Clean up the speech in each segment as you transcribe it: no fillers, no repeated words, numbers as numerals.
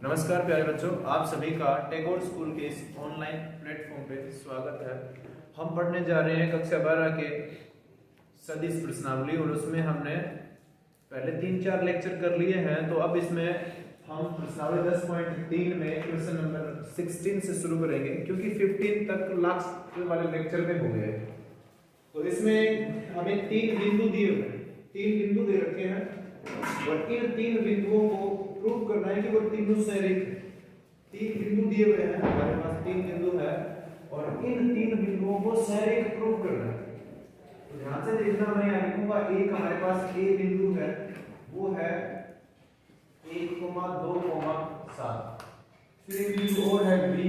नमस्कार प्यारे बच्चों, आप सभी का टैगोर स्कूल के इस ऑनलाइन प्लेटफॉर्म पे स्वागत है। हम पढ़ने जा रहे हैं कक्षा 12 के सदिश प्रश्नावली और उसमें हमने पहले 3-4 लेक्चर कर लिए हैं। तो अब इसमें हम प्रश्नावली 10.3 में क्वेश्चन नंबर 16 से शुरू करेंगे, क्योंकि 15 तक लास्ट वाले लेक्चर में हो गए। तो इसमें हमें 3 बिंदु दिए हुए हैं, 3 बिंदु दे रखे हैं और इन 3 बिंदुओं को प्रूव करना है कि वो तीनों सैरिक है। 3 बिंदु दिए हुए हैं, हमारे पास 3 बिंदु है और इन 3 बिंदुओं को सैरिक प्रूव करना है। तो ध्यान से देखना, मैं यहाँ लिखूंगा एक हमारे पास ए बिंदु है, वो है 1,2,7। फिर एक बिंदु और है बी,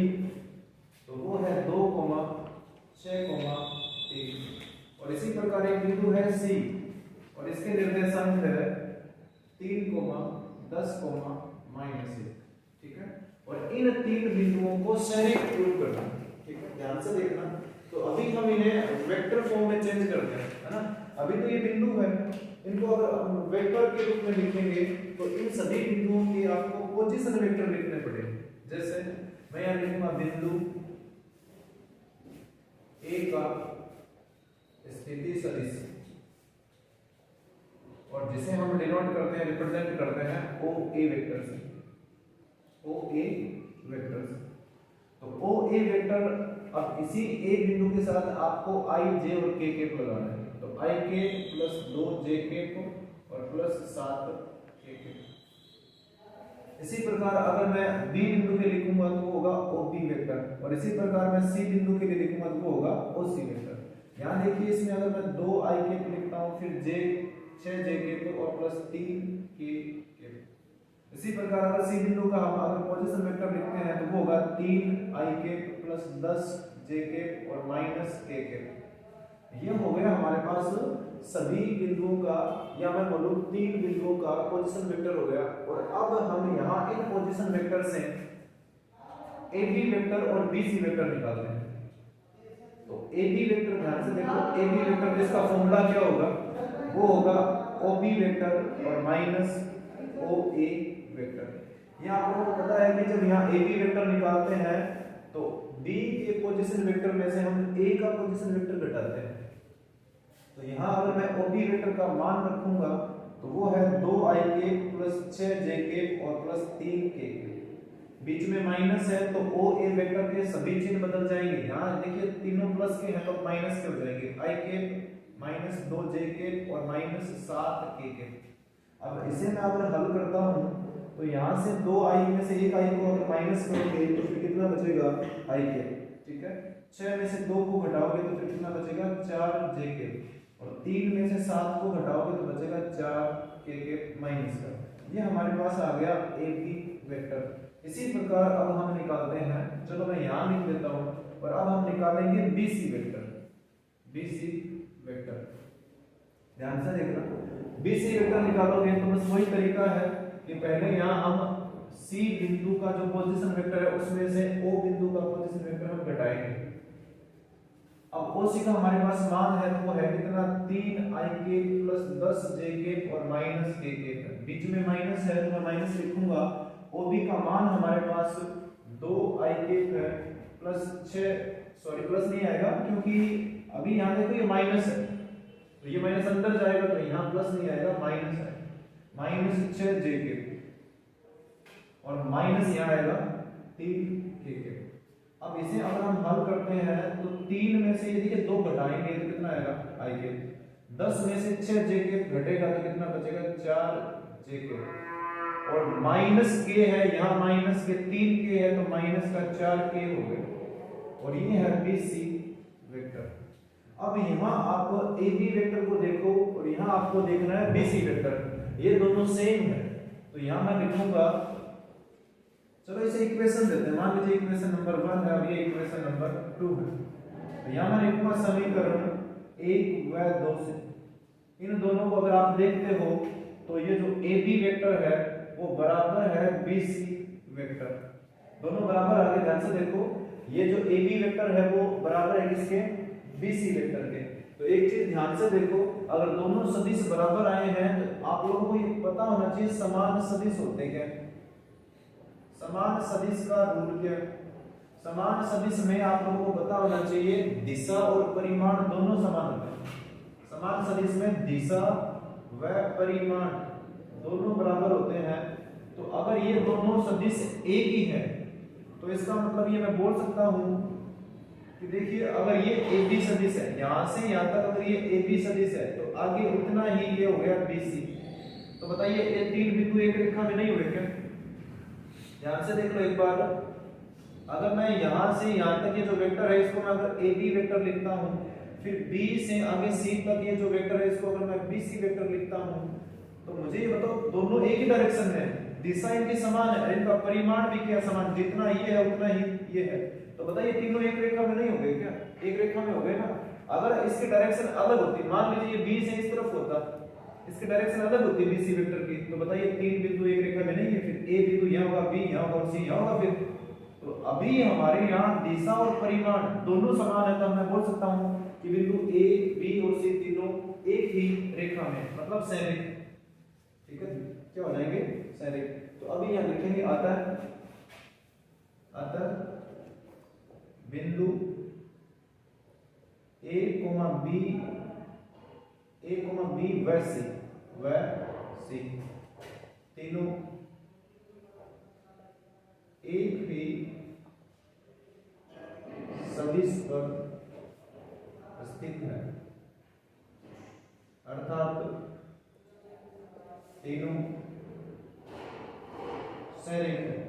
तो वो है 2,6,3। और इसी प्रकार एक बिंदु है सी और इसके निर्देशांक है 3,10,-1। ठीक है, और इन 3 बिंदुओं को सैरिक प्रूव करना। ठीक है, ध्यान से देखना। तो अभी हम इन्हें वेक्टर फॉर्म में चेंज करते हैं, है ना। अभी तो ये बिंदु है, इनको अगर हम वेक्टर के रूप में लिखेंगे तो इन सभी बिंदुओं के आपको पोजीशन वेक्टर लिखने पड़ेंगे। जैसे मैं यहाँ लिखूंगा बिंदु ए का स्थिति सदिश, और जिसे हम डिनोट करते हैं, रिप्रेजेंट करते हैं ओ ए वेक्टर से। ओ ए वेक्टर से, तो ओ ए वेक्टर, अब इसी ए बिंदु के साथ आपको आई जे और के कैप लगाना है। तो आई के प्लस 2 जे कैप और प्लस 7 के कैप। इसी प्रकार अगर मैं बी बिंदु के लिखूंगा तो होगा ओ बी वेक्टर, और इसी प्रकार मैं सी बिंदु के लिए लिखूंगा तो होगा ओ सी वेक्टर। यहाँ देखिए, इसमें अगर मैं 2 आई कैप लिखता हूँ, फिर जे 6 जे कैप और प्लस 3 के कैप। इसी प्रकार अगर सी बिंदु का हम अगर पोजीशन वेक्टर लिखते हैं तो वो होगा 3 आई कैप प्लस 10 जे कैप और माइनस के कैप। ये हो गया हमारे पास सभी बिंदुओं का, या मैं बोलूं 3 बिंदुओं का पोजीशन वेक्टर हो गया। और अब हम यहाँ इन पोजीशन वेक्टर से ए बी वेक्टर और बी सी वेक्टर निकालते हैं। तो ए बी वेक्टर, ध्यान से देखो, ए बी वेक्टर जिसका फॉर्मूला क्या होगा, वो होगा ओ बी वेक्टर और माइनस ओ ए वेक्टर। यहाँ आप लोगों को पता है कि जब यहाँ ए बी वेक्टर निकालते हैं तो बी के पोजीशन वेक्टर में से हम ए का पोजीशन वेक्टर घटाते हैं। तो यहाँ अगर मैं ओ बी वेक्टर का मान रखूंगा तो वो है 2 आई के प्लस 6 जे के और प्लस 3 के। बीच में माइनस है तो ओ ए वेक्टर के सभी चिन्ह बदल जाएंगे। यहाँ देखिए तीनों प्लस के हैं तो माइनस के हो जाएंगे। आई के माइनस 2 जे के और माइनस 7 के। अब इसे मैं अगर हल करता हूँ तो यहाँ से 2 आई में से एक आई को अगर माइनस करोगे तो फिर कितना बचेगा, आई के। ठीक है, 6 में से 2 को घटाओगे तो फिर कितना बचेगा, 4 जे के, और 3 में से 7 को घटाओगे तो बचेगा 4 के माइनस का। ये हमारे पास आ गया ए बी वेक्टर। इसी प्रकार अब हम निकालते हैं, चलो मैं यहाँ लिख देता हूँ, और अब हम निकालेंगे B C vector. B C vector, ध्यान से देखना, बी सी वेक्टर निकालोगे तो बस वही तरीका है कि पहले यहाँ हम सी बिंदु का जो पोजीशन वेक्टर है उसमें से ओ बिंदु का पोजीशन वेक्टर हम घटाएंगे। अब ओ सी का हमारे पास मान है तो वो है कितना, 3 आई के प्लस 10 जे के और माइनस के के। बीच में माइनस है तो मैं माइनस लिखूंगा। ओ बी का मान हमारे पास 2 आई के है प्लस 6, सॉरी प्लस नहीं आएगा क्योंकि अभी यहाँ देखो ये माइनस है, तो ये माइनस अंदर जाएगा तो यहाँ प्लस नहीं आएगा, माइनस है। माइनस 6 जे के और माइनस यहाँ आएगा 3 के। अब इसे अगर हम हल करते हैं तो 3 में से यदि 2 घटाएंगे तो कितना आएगा, आई के। 10 में से 6 जे के घटेगा तो कितना बचेगा, 4 जे के, और माइनस के है यहाँ, माइनस के 3 के है तो माइनस का 4 के हो गए, और ये है बी सी वेक्टर। अब यहाँ आप ए बी वेक्टर को देखो और यहाँ आपको देखना है बी सी वेक्टर, ये दोनों सेम है। तो यहाँ मैं लिखूंगा, चलो इसे इक्वेशन देते हैं, मान लीजिए इक्वेशन नंबर 1 है, अब ये इक्वेशन नंबर 2 है। तो यहाँ मैं लिखूंगा समीकरण 1 व 2 से इन दोनों को अगर आप देखते हो तो ये जो ए बी वेक्टर है वो बराबर है बी सी वेक्टर। दोनों बराबर आ गए, ध्यान से देखो, ये जो ए बी वेक्टर है वो बराबर है किसके, बी सी वेक्टर के। तो एक चीज ध्यान से देखो, अगर दोनों सदिश बराबर आए हैं तो आप लोगों को ये पता होना चाहिए समान सदिश होते क्या। समान सदिश का रूल क्या है? समान सदिश में आप लोगों को पता होना चाहिए दिशा और परिमाण दोनों समान होते हैं। समान सदिश में दिशा व परिमाण दोनों बराबर होते हैं। तो अगर ये दोनों सदिश एक ही है तो इसका मतलब ये मैं बोल सकता हूं कि देखिए अगर ये ए बी सदिश है, यहां से यहां तक अगर ये ए बी सदिश है तो आगे उतना ही ये हो गया बी सी। तो बताइए ये तीन बिंदु एक रेखा में नहीं हुए क्या? ध्यान से देख लो एक बार, अगर मैं यहां से यहां तक ये जो वेक्टर है इसको मैं अगर ए बी वेक्टर लिखता हूं, फिर बी से आगे सी तक ये जो वेक्टर है इसको अगर मैं बी सी वेक्टर लिखता हूं, तो मुझे ये बताओ दोनों एक ही डायरेक्शन में है, दिशा इनकी समान है, इनका परिमाण भी क्या समान, जितना ये है उतना ही ये है। तो बताइए तीनों एक रेखा में नहीं हो गए क्या? एक रेखा में हो गए ना। अगर इसकी डायरेक्शन अलग होती, मान लीजिए बी से इस तरफ होता, इसकी डायरेक्शन अलग होती बी सी वेक्टर की, तो बताइए तीन बिंदु एक रेखा में नहीं है, फिर ए बिंदु यहाँ होगा, बी यहाँ होगा, सी यहाँ होगा। फिर तो अभी हमारे यहाँ दिशा और परिमाण दोनों समान है, तो मैं बोल सकता हूँ कि बिंदु ए बी और सी तीनों एक ही रेखा में, मतलब सैनिक। ठीक है, क्या हो जाएंगे? सैनिक। तो अभी यहाँ लिखेंगे अतः बिंदु ए बी व सी तीनों एक ही सदिश पर स्थित है, अर्थात तीनों सैनिक है।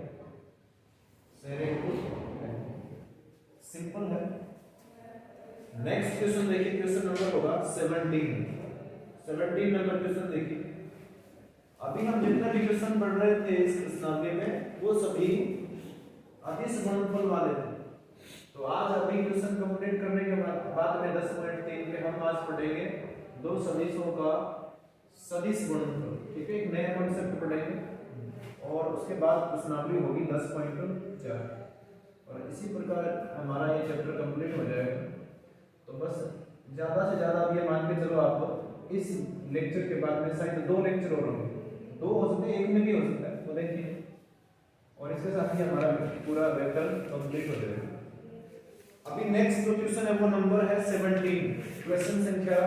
सिंपल है। नेक्स्ट क्वेश्चन देखिए, क्वेश्चन नंबर होगा 17 नंबर क्वेश्चन देखिए। अभी हम जितने भी क्वेश्चन पढ़ रहे थे इस प्रश्नावली में वो सभी अदिश गुणनफल वाले थे। तो आज अभी क्वेश्चन कंप्लीट करने के बाद में 10.3 पे हम आज पढ़ेंगे दो सदिशों का सदिश गुणनफल। ठीक है, एक नया कॉन्सेप्ट पढ़ेंगे और उसके बाद प्रश्नावली होगी 10.4 और इसी प्रकार हमारा ये चैप्टर कंप्लीट हो जाएगा। तो बस ज्यादा से ज्यादा अब ये मान के चलो आप इस लेक्चर के बाद में शायद 2 लेक्चर और होंगे, 2 हो सकते हैं, एक में भी हो सकता है, तो देखिए। और इसके साथ ही हमारा पूरा वेक्टर कंप्लीट हो जाएगा। अभी नेक्स्ट जो क्वेश्चन है वो नंबर है 17, क्वेश्चन संख्या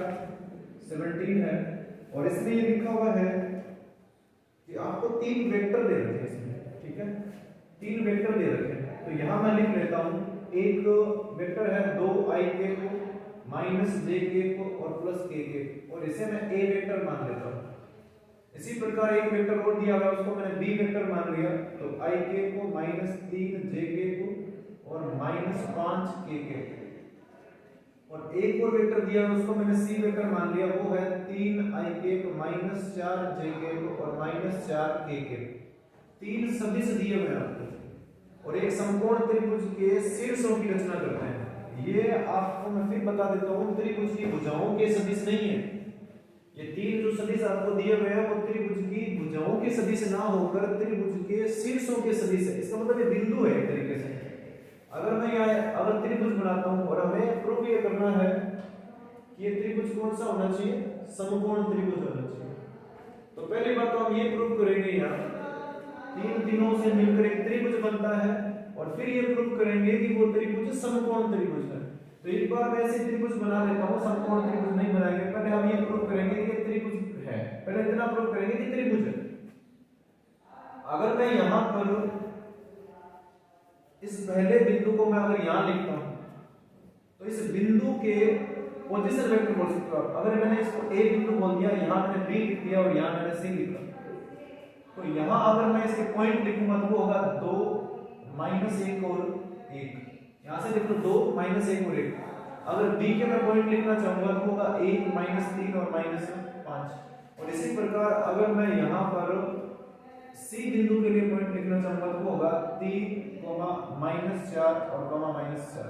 17 है और इसमें ये लिखा हुआ है कि आपको 3 वेक्टर दे रखे हैं इसमें। ठीक है, 3 वेक्टर दे रखे हैं। तो यहां मैं लिख लेता हूं, एक वेक्टर है 2ik को -jk को और +kk और इसे मैं a वेक्टर मान लेता हूं। इसी प्रकार एक वेक्टर और दिया हुआ है उसको मैंने b वेक्टर मान लिया, तो ik को -3jk को और -5kk और एक और वेक्टर दिया है उसको मैंने c वेक्टर मान लिया, वो है 3ik को -4jk को और -4kk। 3 सदिश दिए हुए हैं आपको और एक समकोण त्रिभुज के शीर्षों की रचना करते हैं। ये आपको मैं फिर बता देता हूं, त्रिभुज की भुजाओं के सदिश नहीं है। ये 3 जो सदिश आपको दिए हुए हैं वो त्रिभुज की भुजाओं के सदिश ना होकर त्रिभुज के शीर्षों के सदिश है। इसका मतलब ये बिंदु है एक तरीके से। अगर मैं यहाँ अगर त्रिभुज बनाता हूं और हमें प्रूफ ये करना है कि ये त्रिभुज कौन सा होना चाहिए, समकोण त्रिभुज होना चाहिए। तो पहली बात तो हम ये प्रूफ करेंगे, यहाँ 3 दिनों से मिलकर एक त्रिभुज बनता है और फिर ये प्रूफ करेंगे कि वो त्रिभुज समकोण त्रिभुज है। तो एक बार मैं ऐसे त्रिभुज बना लेता हूं, समकोण त्रिभुज नहीं बनाएंगे, पहले हम ये प्रूफ करेंगे कि ये त्रिभुज है, पहले इतना प्रूफ करेंगे कि त्रिभुज है। अगर मैं यहां पर इस पहले बिंदु को मैं अगर यहां लिखता हूं तो इस बिंदु के पोजीशन वेक्टर बोल सकते हो आप। अगर मैंने इसको a बिंदु बोल दिया, यहां मैंने b लिख दिया और यहां मैंने c लिखा, तो यहां अगर मैं इसके पॉइंट लिखूंगा तो वो होगा 2 -1 और 1। यहां से लिख लो 2 -1 और 1। अगर b के मैं पॉइंट लिखना चाहूंगा तो होगा 1 -3 और -5। और इसी प्रकार अगर मैं यहां पर c बिंदु के लिए पॉइंट लिखना चाहूंगा तो वो होगा 3, -4 और -4।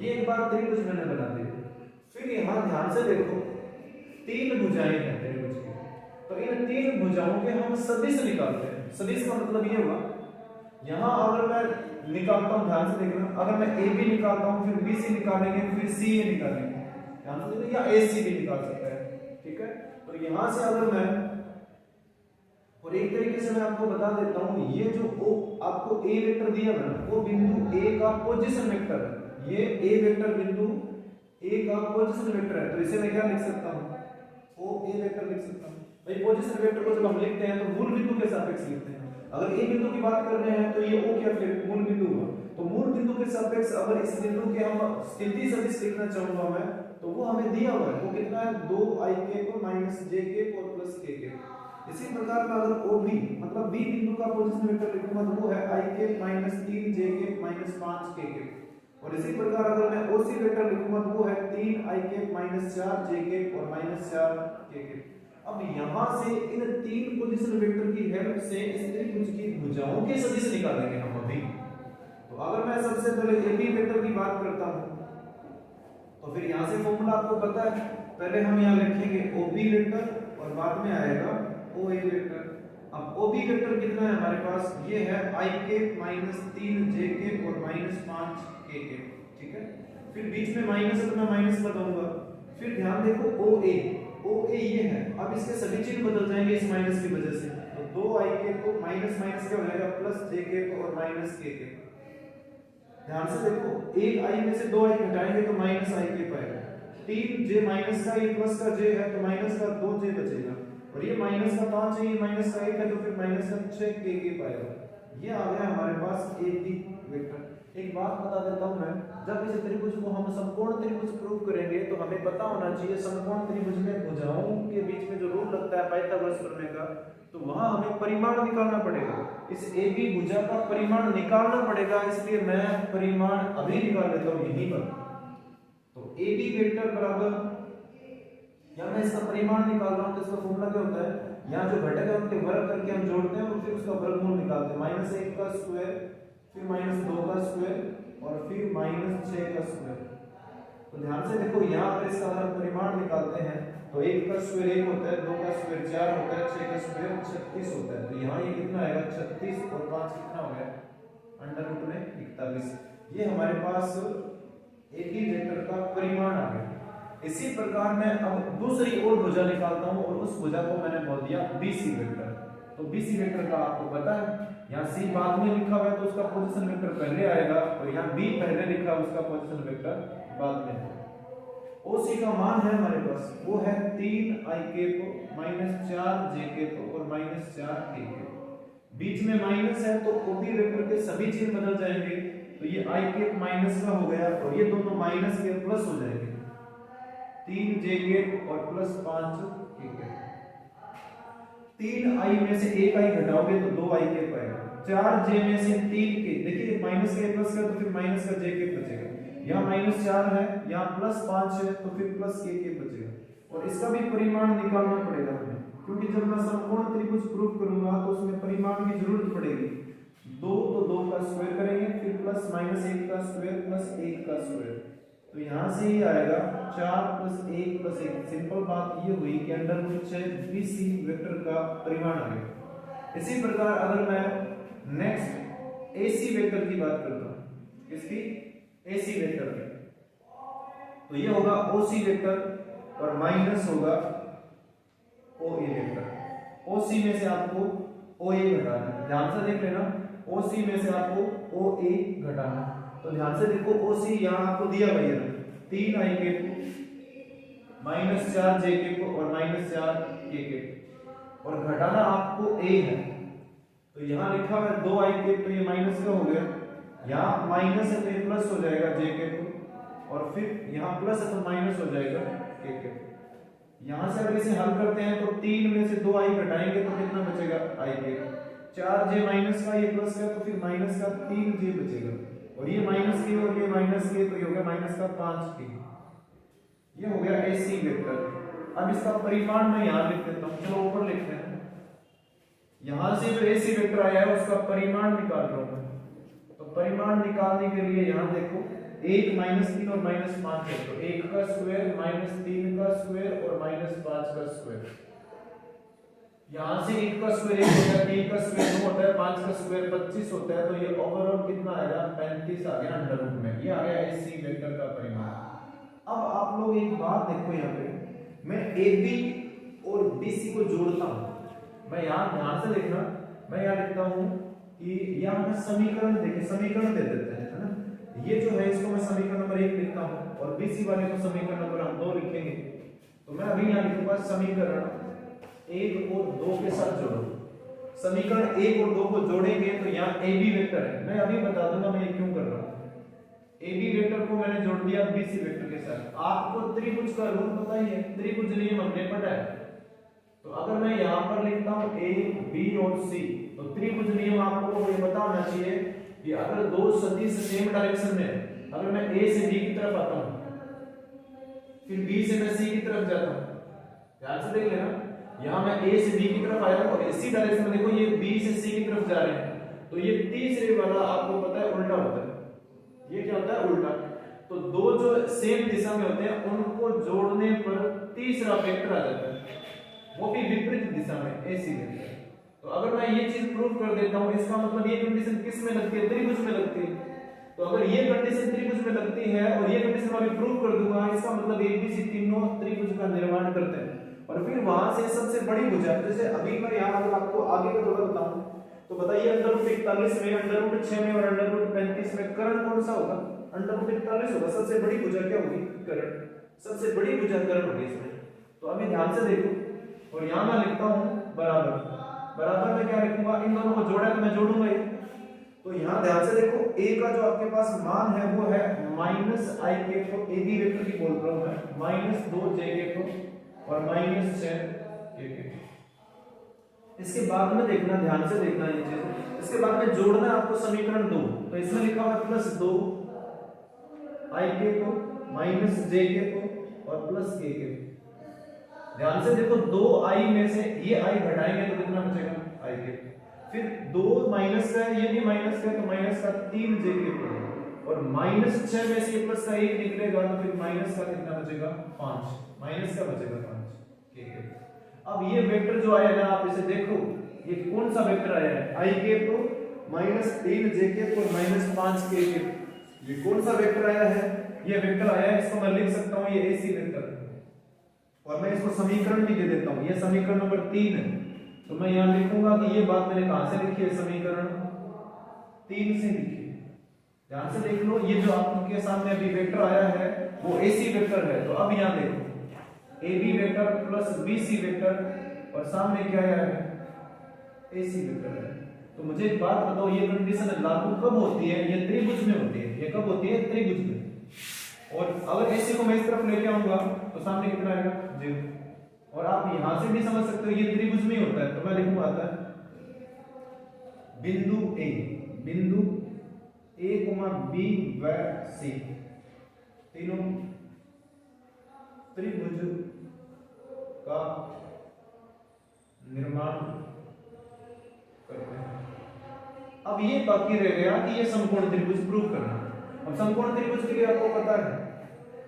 ये एक बार त्रिभुज मैंने बना दिया। फिर यहां ध्यान से देखो 3 भुजाएं हैं त्रिभुज की, तो इन 3 भुजाओं के हम सदिश निकालते हैं। सदिश का मतलब ये हुआ, यहां अगर मैं निकालता हूं, ध्यान से देखना, अगर मैं ए बी निकालता हूं फिर बी सी निकालेंगे फिर सी ए निकालेंगे, ध्यान से देखो, या ए सी भी निकाल सकता है। ठीक है, तो यहां से अगर मैं, और एक तरीके से मैं आपको बता देता हूं, ये जो ओ आपको ए वेक्टर दिया है ना, वो बिंदु ए का पोजीशन वेक्टर है, ये ए वेक्टर बिंदु ए का पोजीशन वेक्टर है, तो इसे मैं क्या लिख सकता हूं, ओ ए वेक्टर लिख सकता हूं। भाई पोजीशन वेक्टर को जब हम लिखते हैं तो मूल बिंदु के सापेक्ष लिखते हैं। अगर ए बिंदु की बात कर रहे हैं तो ये ओ क्या फिर मूल बिंदु हुआ, तो मूल बिंदु के सापेक्ष अगर इस बिंदु के हम स्थिति सदिश लिखना चाहूंगा मैं, तो वो हमें दिया हुआ है, वो कितना है 2i k minus j k और प्लस k k। इसी प्रकार मैं अगर OB मतलब B बिंदु का पोजीशन वेक्टर लिखूंगा तो वो है i k minus 3 j k minus 5 k k। और इसी प्रकार अगर मैं OC वेक्टर लिखूंगा तो वो है 3i k minus 4 j k और माइनस 4 k k। अब यहां से इन तीन पोजीशन वेक्टर की हेल्प से इस त्रिभुज की भुजाओं के सदिश निकालेंगे हम अभी। तो अगर मैं सबसे पहले AB वेक्टर की बात करता हूं तो फिर यहां से फॉर्मूला आपको पता है, पहले हम यहां लिखेंगे OB वेक्टर और बाद में आएगा OA वेक्टर। अब OB वेक्टर कितना है हमारे पास, ये है i k minus 3 j k और माइनस 5 k k, ठीक है। फिर बीच में माइनस है तो मैं माइनस बताऊंगा। फिर ध्यान देखो OA ये है, अब इसके सभी चिन्ह बदल जाएंगे इस माइनस की वजह से, तो 2i k को माइनस माइनस क्या हो जाएगा प्लस j k और माइनस k k। ध्यान से देखो, एक i में से 2i घटाएंगे तो माइनस i k पाएगा, 3j माइनस का ये प्लस का j है तो माइनस का 2j बचेगा, और ये माइनस का 5 है, ये माइनस का 1 है तो फिर माइनस का 6 k k पाएगा। ये आ गया हमारे पास AB वेक्टर। एक बात बता देता हूं मैं, जब इस त्रिभुज को हम समकोण त्रिभुज प्रूव करेंगे तो हमें पता होना चाहिए समकोण त्रिभुज में भुजाओं के बीच में जो रूल लगता है पाइथागोरस प्रमेय का, तो वहां हमें परिमाण निकालना पड़ेगा। इस AB भुजा का परिमाण निकालना पड़ेगा, इसलिए मैं परिमाण अभी निकाल लेता हूं यहीं पर। तो AB वेक्टर बराबर, या मैं इसका परिमाण निकाल रहा हूं तो इसका फॉर्मूला क्या होता है, यहाँ जो घटक है उनके वर्ग करके हम जोड़ते हैं और फिर उसका वर्गमूल निकालते हैं, -1 का स्क्वायर, फिर -2 का स्क्वायर और फिर -6 का स्क्वायर। तो ध्यान से देखो, यहाँ पर इसका अगर परिमाण निकालते हैं तो 1 का स्क्वायर 1 होता है, 2 का स्क्वायर 4 होता है, 6 का स्क्वायर 36 होता है। तो यहाँ ये कितना आएगा 36 और 5 कितना हो गया अंडर रूट में 41। ये हमारे पास AB वेक्टर का परिमाण आ गया। इसी प्रकार मैं अब दूसरी और भुजा निकालता हूं और उस भुजा को मैंने बोल दिया BC वेक्टर। तो BC वेक्टर का आपको पता है, यहाँ C बाद में लिखा हुआ है तो उसका पोजीशन वेक्टर पहले आएगा, और यहाँ B पहले लिखा है उसका पोजीशन वेक्टर बाद में। OC का मान है हमारे पास, वो है 3i k minus 4 j k और माइनस 4 k k। बीच में माइनस है तो OB वेक्टर के सभी चिन्ह बदल जाएंगे, तो ये i k माइनस का हो गया और ये दोनों माइनस के प्लस हो जाएंगे, 3 j k और प्लस 5 k k। 3i में से 1i घटाओगे तो 2i k पाएगा, 4j में से 3k, देखिए माइनस के प्लस का तो फिर माइनस का j k बचेगा, यहाँ -4 है, यहाँ +5 है तो फिर प्लस k k बचेगा। और इसका भी परिमाण निकालना पड़ेगा हमें, क्योंकि जब मैं समकोण त्रिभुज प्रूव करूंगा तो उसमें परिमाण की जरूरत पड़ेगी। 2 तो 2 का स्क्वायर करेंगे, फिर प्लस -1 का स्क्वायर प्लस 1 का स्क्वायर, तो यहाँ से ही आएगा 4 + 1 + 1। सिंपल बात ये हुई कि √6 BC वेक्टर का परिमाण आ गया। इसी प्रकार अगर मैं नेक्स्ट AC वेक्टर की बात करता हूँ, किसकी, AC वेक्टर की, तो ये होगा OC वेक्टर और माइनस होगा OA वेक्टर। OC में से आपको OA घटाना है, ध्यान से देख लेना, OC में से आपको OA घटाना है। तो ध्यान से देखो, OC यहाँ आपको दिया हुआ है 3i k -4 j k और -4 k k, और घटाना आपको A है, तो यहाँ लिखा हुआ है 2i k, तो ये माइनस का हो गया, यहाँ माइनस है तो ये प्लस हो जाएगा j k को, और फिर यहाँ प्लस है तो माइनस हो जाएगा k k। यहाँ से अगर इसे हल करते हैं तो 3 में से 2i घटाएंगे तो कितना बचेगा i k, 4j माइनस का, ये प्लस का, तो फिर माइनस का 3j बचेगा, और ये माइनस के और ये माइनस के, तो ये हो गया माइनस का 5k। ये हो गया AC वेक्टर। अब इसका परिमाण मैं यहाँ लिख देता हूँ, चलो ऊपर लिखते हैं। यहाँ से जो AC वेक्टर आया है उसका परिमाण निकाल रहा हूँ मैं, तो परिमाण निकालने के लिए यहाँ देखो 1 -3 और -5 है, तो 1 का स्क्वायर -3 का स्क्वायर और -5 का स्क्वायर। यहाँ से 1 का स्क्वायर 1 होता है, 3 का स्क्वायर 2 होता है, 5 का स्क्वायर 25 होता है, तो ये ओवरऑल कितना आएगा 35 आ गया अंडर रूट में। ये आ गया AC वेक्टर का परिमाण। अब आप लोग एक बात देखो, यहाँ पे मैं AB और BC को जोड़ता हूँ, मैं यहाँ ध्यान से देखना, मैं यहाँ लिखता हूँ कि यहाँ मैं समीकरण देखे समीकरण दे देते हैं, है ना। ये जो है इसको मैं समीकरण नंबर 1 लिखता हूँ और बीसी वाले को समीकरण नंबर हम 2 लिखेंगे। तो मैं अभी यहाँ लिखूंगा समीकरण 1 और 2 के साथ जोड़ो। समीकरण 1 और 2 को जोड़ेंगे तो यहाँ ए बी वेक्टर है। मैं अभी बता दूंगा मैं ये क्यों कर रहा हूँ। ए बी वेक्टर को मैंने जोड़ दिया बीसी वेक्टर के साथ। आपको त्रिभुज का रूल पता ही है, त्रिभुज नियम हमने पढ़ा है। तो अगर मैं यहाँ पर लिखता हूँ ए बी और सी, तो त्रिभुज नियम आपको ये पता होना चाहिए कि अगर दो सदिश सेम डायरेक्शन में, अगर मैं ए से बी की तरफ आता हूँ फिर बी से मैं सी की तरफ जाता हूँ, ध्यान से देख लेना। यहाँ मैं ए से बी की तरफ आया हूँ और इसी डायरेक्शन में देखो ये बी से सी की तरफ जा रहे हैं, तो ये तीसरे वाला आपको पता है उल्टा होता है। ये क्या होता है? उल्टा। तो दो जो सेम दिशा में होते हैं उनको जोड़ने पर तीसरा वेक्टर आ जाता है, वो भी विपरीत दिशा में, ऐसी वेक्टर। तो अगर मैं ये चीज प्रूव कर देता हूँ, इसका मतलब ये कंडीशन किस में लगती है? त्रिभुज में लगती है। तो अगर ये कंडीशन त्रिभुज में लगती है और ये कंडीशन मैं अभी प्रूव कर दूंगा, इसका मतलब एबीसी तीनों त्रिभुज का निर्माण करते हैं। और फिर वहां से सबसे बड़ी भुजा, जैसे अभी मैं यहाँ अगर आपको आगे का थोड़ा बताऊं तो बताइए √41 में, √6 में और √35 में कर्ण कौन सा होगा? √41 होगा। सबसे बड़ी भुजा क्या होगी? कर्ण। सबसे बड़ी भुजा कर्ण होगी इसमें। तो अभी ध्यान से देखो और यहाँ मैं लिखता हूँ बराबर। बराबर में क्या लिखूंगा? इन दोनों को जोड़ा तो मैं जोड़ूंगा ये। तो यहाँ ध्यान से देखो a का जो आपके पास मान है वो है -i के, तो ए बी वेक्टर की बोल रहा हूँ मैं, -2j के को और -6 के। इसके बाद में देखना, ध्यान से देखना ये चीज। इसके बाद में जोड़ना आपको समीकरण 2। तो इसमें लिखा हुआ है +2 i के को -j के को और +k के। ध्यान से देखो 2i में से ये i घटाएंगे तो कितना बचेगा? i के। फिर 2 माइनस का है, ये भी माइनस का है, तो माइनस का 3j के ऊपर और -6 में से प्लस का 1 निकलेगा तो फिर माइनस का कितना बचेगा? 5। माइनस का बचेगा 5 के। अब ये वेक्टर जो आया है ना, आप इसे देखो, ये कौन सा वेक्टर आया है? i के तो -3j के और -5 के। ये कौन सा वेक्टर आया है? ये वेक्टर आया है, इसको मैं लिख सकता हूं ये एसी वेक्टर और मैं इसको समीकरण भी दे देता हूं। ये समीकरण नंबर 3 है। तो मैं यहां लिखूंगा कि ये बात मैंने कहां से लिखी है? समीकरण 3 से लिखी है। ध्यान से देख लो, ये जो आपके सामने अभी वेक्टर आया है वो एसी वेक्टर है। तो अब यहां देखो A B vector plus B C vector और सामने क्या है? एसी वेक्टर है। तो मुझे एक बात बताओ, ये कंडीशन लागू कब होती है? ये त्रिभुज में होती है। ये कब होती है? त्रिभुज में। और अगर एसी को मैं इस तरफ लेके आऊंगा तो सामने कितना आएगा? 0। और आप यहां से भी समझ सकते हो ये त्रिभुज में ही होता है। तो मैं लिखूंगा आता है बिंदु ए बी व सी तीनों त्रिभुज का निर्माण करते हैं। अब ये बाकी रह गया कि ये समकोण त्रिभुज प्रूव करना। अब समकोण त्रिभुज के लिए आपको पता है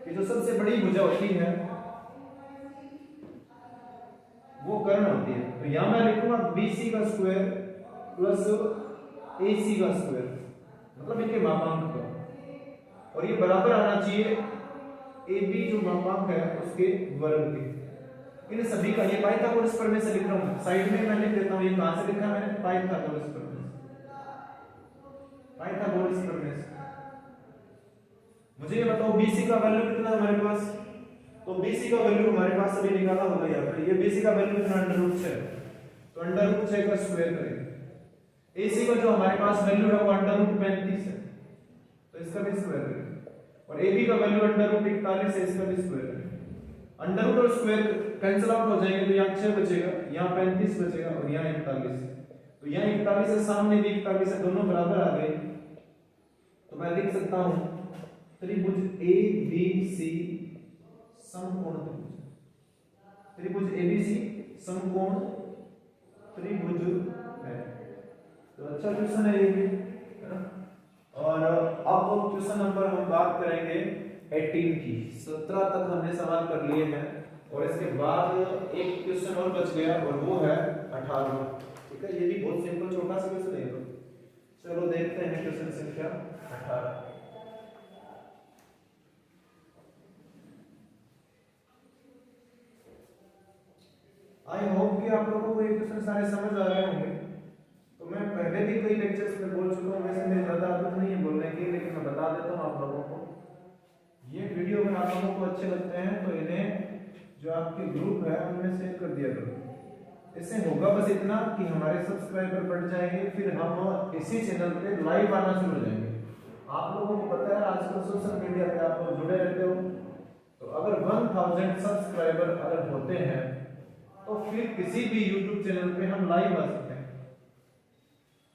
कि जो सबसे बड़ी भुजा होती है वो कर्ण होती है। तो यहां मैं लिखूंगा BC का स्क्वायर प्लस AC का स्क्वायर, मतलब इनके मापांक का, और ये बराबर आना चाहिए AB जो मापांक है उसके वर्ग के। इन सभी का, ये पाइथागोरस प्रमेय से लिख रहा हूं, साइड में मैं लिख देता हूं। ये कहां से लिखा मैंने? पाइथागोरस प्रमेय से। पाइथागोरस प्रमेय से। मुझे ये बताओ BC का वैल्यू कितना है हमारे पास? तो BC का वैल्यू हमारे पास अभी निकाला होगा यहाँ पर। ये BC का वैल्यू कितना? √6। तो √6 का स्क्वायर करेंगे। AC का जो हमारे पास वैल्यू है वो √35 है, तो इसका भी स्क्वायर करेंगे। और AB का वैल्यू √41 है, इसका भी स्क्वायर करेंगे। अंडर और स्क्वायर कैंसिल आउट हो जाएंगे, तो यहाँ 6 बचेगा, यहाँ 35 बचेगा और यहाँ 41 है। तो यहाँ 41 है, सामने भी 41 है, दोनों बराबर आ गए। तो मैं लिख सकता हूँ त्रिभुज ABC समकोण त्रिभुज। त्रिभुज ABC समकोण त्रिभुज है। तो अच्छा क्वेश्चन है ये भी, है ना। और अब क्वेश्चन नंबर हम बात करेंगे 18 की। 17 तक हमने सवाल कर लिए हैं और इसके बाद एक क्वेश्चन और बच गया और वो है 18। ठीक है, ये भी बहुत सिंपल छोटा सा क्वेश्चन है। तो चलो देखते हैं क्वेश्चन संख्या 18। आई होप कि आप लोगों को ये क्वेश्चन सारे समझ आ रहे होंगे। तो मैं पहले भी कई लेक्चर्स में बोल चुका हूँ, वैसे मेरी ज़्यादा आदत नहीं है बोलने की, लेकिन मैं बता देता हूँ आप लोगों को। ये वीडियो अगर आप लोगों को अच्छे लगते हैं तो इन्हें जो आपके ग्रुप है उनमें शेयर कर दिया करो। इससे होगा बस इतना कि हमारे सब्सक्राइबर बढ़ जाएंगे, फिर हम इसी चैनल पे लाइव आना शुरू हो जाएंगे। आप लोगों को पता है आजकल सोशल मीडिया पे आप लोग जुड़े रहते हो, तो अगर 1000 सब्सक्राइबर अगर होते हैं तो फिर किसी भी यूट्यूब चैनल पे हम लाइव आ सकते हैं।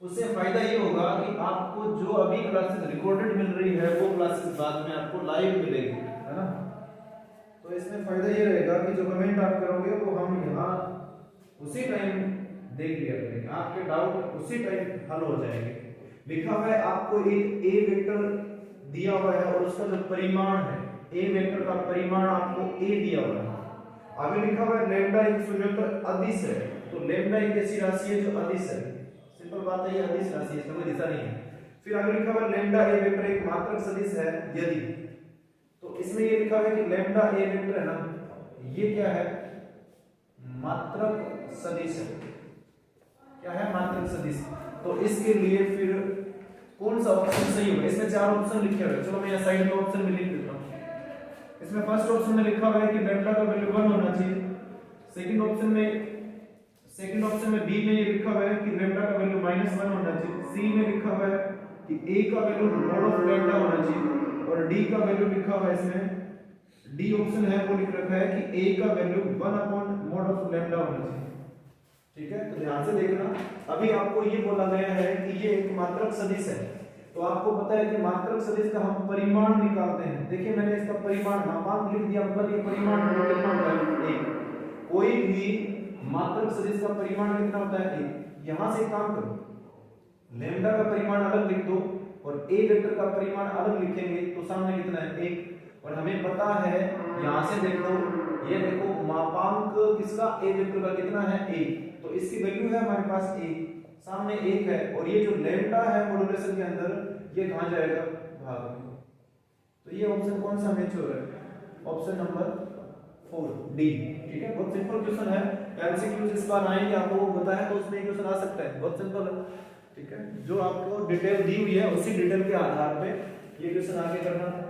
उससे फायदा ये होगा कि आपको जो अभी क्लासेस रिकॉर्डेड मिल रही है वो क्लासेस बाद में आपको लाइव मिलेगी, है ना। तो इसमें फायदा ये रहेगा कि जो कमेंट आप करोगे वो हम यहाँ उसी टाइम देख लिया करेंगे, आपके डाउट उसी टाइम हल हो जाएंगे। लिखा हुआ है आपको एक ए वेक्टर दिया हुआ है और उसका जो परिमाण है, ए वेक्टर का परिमाण आपको ए दिया हुआ है। आगे लिखा हुआ है लैम्डा एक शून्योत्तर अदिश है, तो लैम्डा एक ऐसी राशि है जो अदिश है, सिंपल बात है, ये अदिश राशि है, इसमें कोई दिशा नहीं है। फिर आगे लिखा हुआ है लैम्डा ए वेक्टर एक मात्रक सदिश है यदि, तो इसमें ये लिखा हुआ है कि लैम्डा ए वेक्टर है ना, ये क्या है, मात्रक सदिश है। क्या है, मात्रक सदिश। तो इसके लिए फिर कौन सा ऑप्शन सही होगा, इसमें 4 ऑप्शन लिखे हुए हैं, चलो मैं यहाँ साइड में ऑप्शन में लिख देता हूँ। इसमें फर्स्ट ऑप्शन में लिखा हुआ है कि लैम्डा का वैल्यू 1 होना चाहिए। सेकंड ऑप्शन में बी में ये लिखा हुआ है कि लैम्डा का वैल्यू -1 होना चाहिए। सी में लिखा हुआ है कि ए का वैल्यू मॉड ऑफ लैम्डा होना चाहिए, और डी का वैल्यू लिखा हुआ है, इसमें डी ऑप्शन है वो लिख रखा है कि ए का वैल्यू 1/mod ऑफ लैम्डा होना चाहिए। ठीक है, तो ध्यान से देखना, अभी आपको ये बोला गया है कि ये एक मात्रक सदिश है, तो आपको पता है कि मात्रक सदिश का हम परिमाण निकालते हैं। देखिए मैंने इसका परिमाण मापांक लिख दिया, मतलब ये परिमाण कितना होता है, 1। कोई भी मात्रक सदिश का परिमाण कितना होता है, 1। यहां से काम करो, लैम्डा का परिमाण अलग लिख दो और ए वेक्टर का परिमाण अलग लिखेंगे तो सामने कितना है, 1। और हमें पता है, यहां से देख लो, ये देखो मापांक किसका, ए वेक्टर का कितना है, 1, तो इसकी वैल्यू है हमारे पास 1, सामने 1 है, और ये जो लैम्डा है मॉड्यूलेशन के अंदर ये कहां जाएगा, भाग में। तो ये ऑप्शन कौन सा मैच हो रहा है, ऑप्शन नंबर 4 डी। ठीक है, बहुत सिंपल क्वेश्चन है, एमसीक्यूज इस बार आएंगे, आप लोगों को पता है, तो उसमें ये क्वेश्चन आ सकता है, बहुत सिंपल है। ठीक है, जो आपको डिटेल दी हुई है उसी डिटेल के आधार पे ये क्वेश्चन आगे करना है,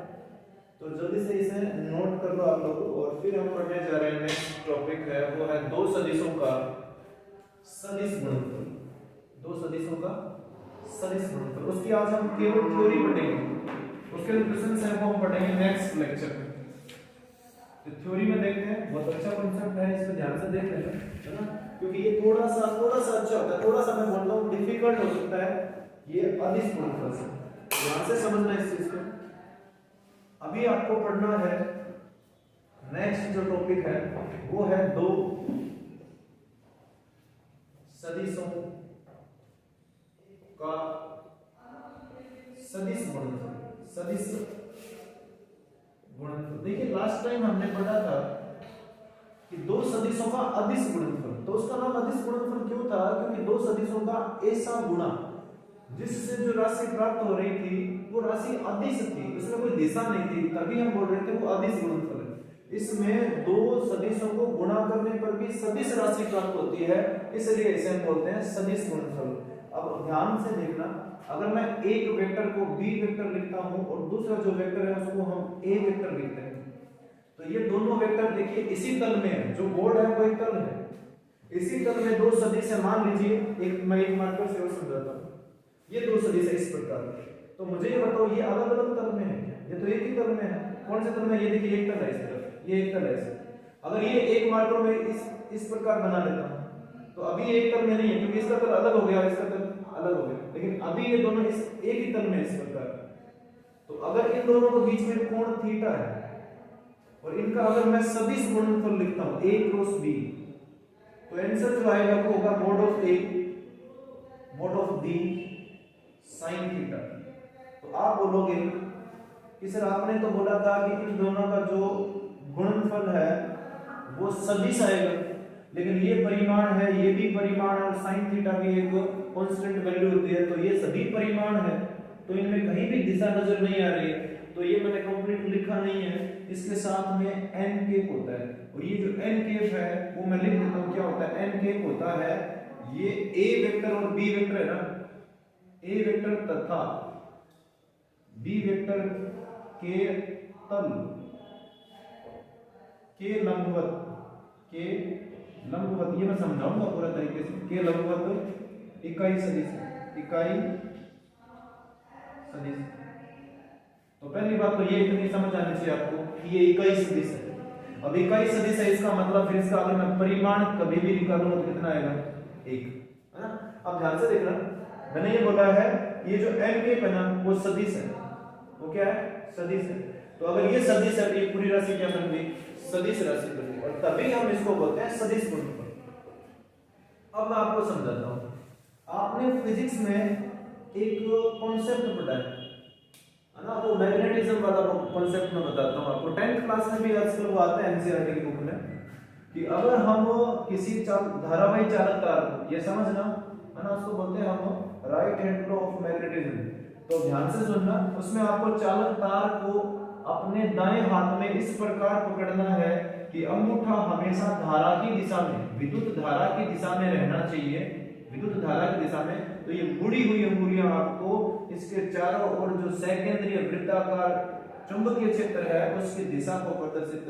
तो जल्दी से इसे नोट कर लो आप लोग। और फिर हम पढ़ने जा रहे हैं, नेक्स्ट टॉपिक है वो है दो सदिशों का सदिश गुणनफल। दो सदिशों का सदिश गुणनफल, उसकी आज हम केवल थ्योरी पढ़ेंगे, उसके जो क्वेश्चंस हैं वो हम पढ़ेंगे नेक्स्ट लेक्चर में। तो थ्योरी में देखते हैं, बहुत अच्छा कांसेप्ट है, इसमें ध्यान से देख लेना, है ना, क्योंकि ये थोड़ा सा अच्छा होता है, थोड़ा सा मैं बोलता हूँ डिफिकल्ट हो सकता है ये अदिश गुणनफल से, ध्यान से समझना इस चीज को। अभी आपको पढ़ना है नेक्स्ट जो टॉपिक है वो है दो सदिशों का सदिश गुणनफल। सदिश गुणनफल, देखिए लास्ट टाइम हमने पढ़ा था कि दो सदिशों का अदिश गुणनफल, तो उसका नाम अदिश गुणनफल क्यों था, क्योंकि दो सदिशों का ऐसा गुणा जिससे जो राशि प्राप्त हो रही थी वो राशि अदिश थी, उसमें कोई दिशा नहीं थी, तभी हम बोल रहे थे वो अदिश गुणनफल है। इसमें दो सदिशों को गुणा करने पर भी सदिश राशि प्राप्त होती है, इसलिए इसे हम बोलते हैं सदिश गुणनफल। अब ध्यान से देखना, अगर मैं एक वेक्टर को बी वेक्टर लिखता हूं और दूसरा जो वेक्टर है उसको हम ए वेक्टर लिखते हैं, तो ये दोनों वेक्टर देखिए इसी तल में है, जो बोर्ड है वो एक तल है, इसी तल में दो सदिश है, मान लीजिए एक मैं एक मार्कर से और समझाता हूं, ये दो सदिश है इस प्रकार। तो मुझे ये बताओ ये अलग अलग तल में है, ये तो एक ही तल में है, कौन से तल में, ये देखिए एक तल है इस तरफ, ये एक तल है इस। अगर ये एक मार्कर में इस प्रकार बना लेता हूं तो अभी एक तल में नहीं है, क्योंकि इसका तल अलग हो गया, इसका तल अलग हो गया, लेकिन अभी ये दोनों इस एक ही तल में इस प्रकार। तो अगर इन दोनों के बीच में कोण थीटा है और इनका अगर मैं सदिश गुणनफल लिखता हूं a क्रॉस b, तो आंसर जो आएगा वो होगा mod of a mod of b sin theta. तो आप बोलोगे कि सर आपने तो बोला था कि इन दोनों का जो गुणनफल है वो सदिश आएगा, लेकिन ये परिमाण है, ये भी परिमाण है, और sin थीटा भी एक कांस्टेंट वैल्यू होती है, तो ये सभी परिमाण है, तो इनमें कहीं भी दिशा नजर नहीं आ रही है, तो ये मैंने कंप्लीट लिखा नहीं है। इसके साथ में n केप होता है, और ये जो n केप है वो मैं लिख देता हूं, क्या होता है n केप होता है, ये a वेक्टर और b वेक्टर है ना, ए वेक्टर तथा बी वेक्टर के तल के लंबवत ये मैं समझाऊंगा पूरा तरीके से। के लंबवत इकाई सदिश तो पहली बात तो ये इतनी समझ आनी चाहिए आपको कि ये इकाई सदिश है। अब इकाई सदिश है इसका मतलब फिर इसका अगर मैं परिमाण कभी भी निकालूंगा तो कितना आएगा 1, है ना। अब ध्यान से देखना, मैंने ये बोला है ये जो n के है ना वो सदिश है, वो क्या है सदिश है। तो अगर ये सदिश है तो ये पूरी राशि क्या बन गई सदिश राशि बन गई, और तभी हम इसको बोलते हैं सदिश गुणनफल। अब मैं आपको समझाता हूं, आपने फिजिक्स में एक कॉन्सेप्ट पढ़ा है ना, तो मैग्नेटिज्म वाला कॉन्सेप्ट में बताता हूं आपको। 10th क्लास में भी आजकल वो आता है एनसीईआरटी की बुक में कि अगर हम किसी धारावाही चालक तार को, ये समझना है ना, उसको बोलते हैं हम right hand law of magnetism. तो ध्यान से सुनना, उसमें आपको चालक तार को अपने दाएं हाथ में इस प्रकार पकड़ना है कि अंगूठा हमेशा धारा की दिशा में, विद्युत धारा की दिशा में रहना चाहिए, विद्युत धारा की दिशा में। तो ये मुड़ी हुई अंगुलियां आपको इसके चारों ओर जो सेकेंडरी वृत्ताकार चुंबकीय क्षेत्र है उसकी दिशा को प्रदर्शित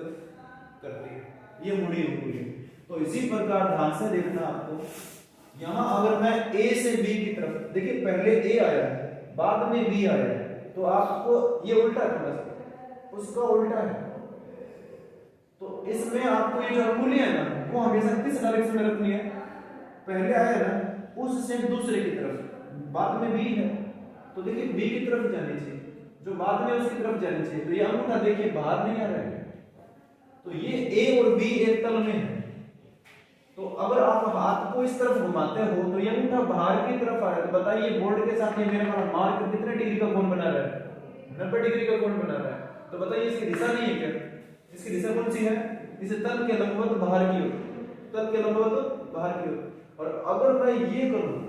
करती है, ये मुड़ी अंगुलियां। तो इसी प्रकार ध्यान से देखना आपको, यहां अगर मैं A से B की तरफ, देखिए पहले A आया है बाद में B आया है, तो आपको ये उल्टा थोड़ा सा उसका उल्टा है। तो इसमें आपको ये जो अंगुलियां है ना वो हमेशा किस डायरेक्शन में रखनी है, पहले आया है ना उससे दूसरे की तरफ, बाद में B है तो देखिए B की तरफ जानी चाहिए, जो बाद में उसकी तरफ जानी चाहिए। तो ये अंगूठा देखिए बाहर नहीं आ रहा है, तो ये A और B एक तल में है। तो अगर आप हाथ को इस तरफ घुमाते हो तो ये अंगूठा बाहर की तरफ आ रहा है। तो बताइए बोर्ड के साथ ये मेरे मार्क कितने डिग्री का कोण बना रहा है, 90 डिग्री का कोण बना रहा है। तो बताइए इसकी दिशा नहीं है क्या, इसकी दिशा कौन सी है, इसे तल के लंबवत बाहर की ओर, तल के लंबवत बाहर की ओर। और अगर मैं ये करूं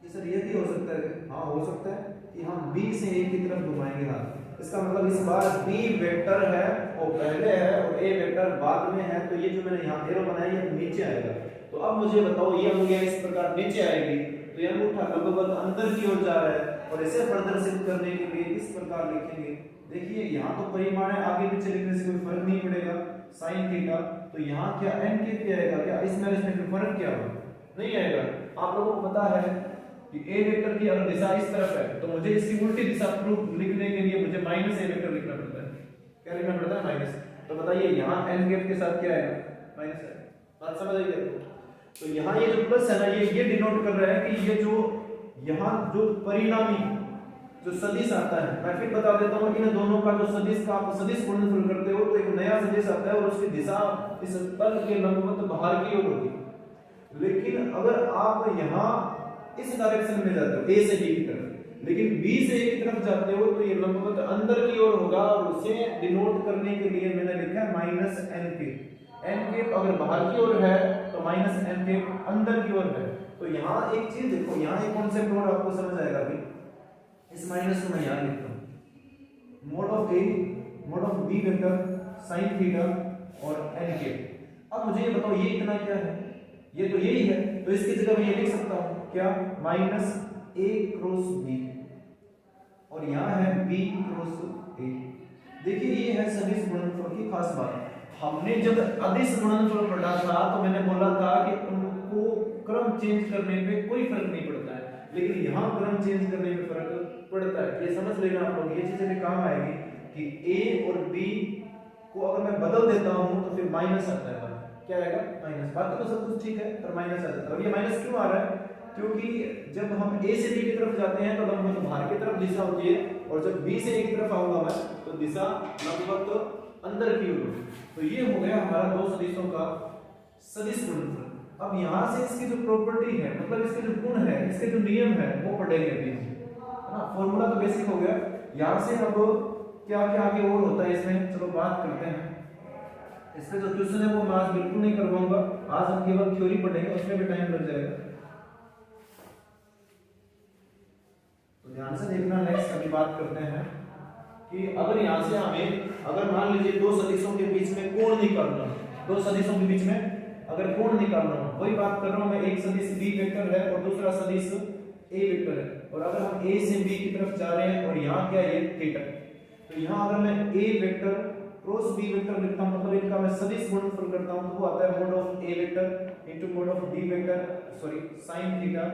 कि सर ये भी हो सकता है, हाँ हो सकता है कि हम B से A की तरफ घुमाएंगे हाथ, इसका मतलब इस बार B वेक्टर है वो पहले है और A वेक्टर बाद में है। तो ये जो मैंने यहाँ एरो बनाया ये नीचे आएगा। तो अब मुझे बताओ ये अंगुलियां इस प्रकार नीचे आएगी तो ये अंगूठा लंबवत अंदर की ओर जा रहा है, और इसे प्रदर्शित करने के लिए इस प्रकार लिखेंगे। देखिए यहाँ तो परिमाण है, आगे पीछे लिखने से कोई फर्क नहीं पड़ेगा, साइन थीटा। तो यहाँ क्या n के पे आएगा क्या, इसमें इसमें फर्क क्या होगा, नहीं आएगा। आप लोगों को पता है कि A वेक्टर की अगर दिशा इस तरफ है तो मुझे इसकी उल्टी दिशा प्रूफ लिखने के लिए मुझे माइनस A वेक्टर लिखना पड़ता है। क्या लिखना पड़ता है, माइनस। तो बताइए यहाँ n गैप के साथ क्या आएगा, माइनस है। बात समझ आई आपको। तो यहाँ ये जो प्लस है ना ये डिनोट कर रहा है कि ये जो यहाँ जो परिणामी जो सदिश आता है, मैं फिर बता देता हूँ इन दोनों का जो सदिश का आप सदिश गुणनफल करते हो तो एक नया सदिश आता है और उसकी दिशा इस तल के लंबवत बाहर की ओर होती है। लेकिन अगर आप यहाँ इस डायरेक्शन में जाते हो A से B की तरफ, लेकिन B से A की तरफ जाते हो तो ये लंबवत अंदर की ओर होगा, और उसे डिनोट करने के लिए मैंने लिखा है माइनस n के। n के अगर बाहर की ओर है तो माइनस n के अंदर की ओर है। तो यहाँ एक चीज देखो, यहाँ एक कॉन्सेप्ट और आपको समझ आएगा अभी। इस माइनस को मैं यहाँ लिखता हूँ, mode of A mode of B vector sine theta और n के। अब मुझे ये बताओ ये इतना क्या है, ये तो यही है, तो इसकी जगह मैं ये लिख सकता हूँ क्या, माइनस A क्रॉस B, और यहाँ है B क्रॉस A। देखिए ये है सदिश गुणनफल की खास बात। हमने जब अदिश गुणनफल पढ़ा था तो मैंने बोला था कि उनको क्रम चेंज करने पे कोई फर्क नहीं पड़ता है, लेकिन यहाँ क्रम चेंज करने में फर्क पड़ता है। ये समझ लेना आप लोग, ये चीजें भी काम आएगी कि A और B को अगर मैं बदल देता हूँ तो फिर माइनस आता है, क्या आएगा माइनस। बाकी तो सब कुछ ठीक है पर माइनस आ जाता है। और ये माइनस क्यों आ रहा है, क्योंकि जब हम A से B की तरफ जाते हैं तो लंबवत बाहर की तरफ दिशा होती है, और जब B से A की तरफ आऊंगा मैं तो दिशा लंबवत अंदर की ओर। तो ये हो गया हमारा दो सदिशों का सदिश गुणनफल। अब यहाँ से इसकी जो प्रॉपर्टी है, मतलब इसके जो गुण है, इसके जो नियम है वो पढ़ेंगे अभी, है ना। फॉर्मूला तो बेसिक हो गया। यहाँ से अब क्या क्या आगे और होता है इसमें, चलो बात करते हैं। इसका जो क्वेश्चन है वो मैं आज बिल्कुल नहीं करवाऊंगा, आज हम केवल थ्योरी पढ़ेंगे, उसमें भी टाइम लग जाएगा। तो ध्यान से देखना। नेक्स्ट अभी बात करते हैं कि अगर यहाँ से हमें, अगर मान लीजिए दो सदिशों के बीच में कोण निकालना, दो सदिशों के बीच में अगर कोण निकालना, वही बात कर रहा हूं मैं। एक सदिश B वेक्टर है और दूसरा सदिश ए वेक्टर है, और अगर हम ए से बी की तरफ जा रहे हैं और यहाँ क्या है थीटा, तो यहाँ अगर मैं ए वेक्टर क्रॉस बी वेक्टर लिखता हूँ, मतलब इनका मैं सदिश गुणनफल करता हूँ, तो वो आता है mod of A vector into mod of B vector, sorry sine theta,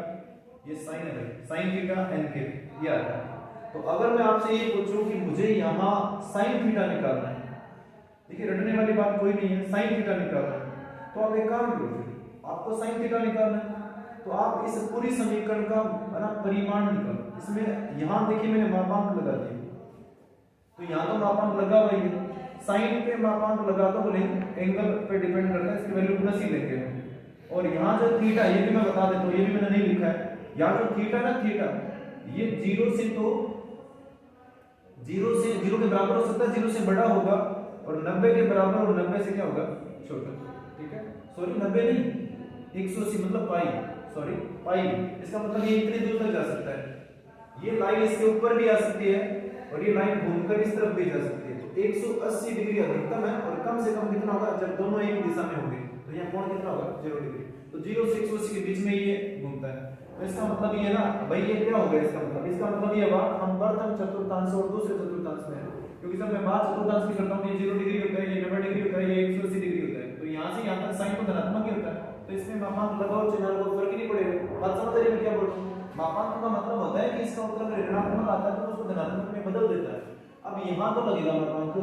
ये साइन है भाई, साइन थीटा एन के, ये आता है। तो अगर मैं आपसे ये पूछूं कि मुझे यहाँ साइन थीटा निकालना है, देखिए रटने वाली बात कोई नहीं है, साइन थीटा निकालना है, तो आप एक काम करो, आपको साइन थीटा निकालना है तो आप इस पूरी समीकरण का परिमाण निकालो। इसमें यहाँ देखिए मैंने मापांक लगा दिए, तो यहाँ तो मापांक लगा हुआ है, साइन पे मापांक लगा दो, बोले एंगल पे डिपेंड करता है, इसकी वैल्यू प्लस ही लेंगे। और यहाँ जो थीटा, ये भी मैं बता देता हूँ, ये भी मैंने नहीं लिखा है, यहाँ जो थीटा ना, थीटा ये जीरो से जीरो के बराबर हो सकता है, जीरो से बड़ा होगा, और 90 के बराबर, और 90 से क्या होगा छोटा, ठीक है, सॉरी 90 नहीं 180 मतलब पाई, सॉरी पाई, इसका मतलब ये इतनी दूर तक जा सकता है, ये लाइन इसके ऊपर भी आ सकती है और ये लाइन घूमकर इस तरफ भी जा सकती है। तो 180 डिग्री अधिकतम है, और कम से कम कितना होगा जब दोनों एक दिशा में होंगे, तो यहाँ कोण कितना होगा 0 डिग्री, तो 0 से 180 के बीच में ये घूमता है। तो इसका मतलब ये ना भाई, ये क्या हो गया इसका मतलब ये बात हम प्रथम चतुर्थांश और दूसरे चतुर्थांश में है, क्योंकि जब मैं बात चतुर्थांश की करता हूँ, ये 0 डिग्री होता है, ये 90 डिग्री होता है, ये 180 डिग्री होता है, तो यहाँ से यहाँ तक साइन तो धनात्मक ही होता है, तो इसमें मापांक लगाओ चिन्ह को फर्क ही नहीं पड़ेगा। बात समझ रहे हैं क्या बोल रहा हूँ? मापांक का मतलब होता है कि इसका उत्तर ऋणात्मक आता है तो उसको धनात्मक में बदल देता है। अब यहाँ तो लगेगा मापांक,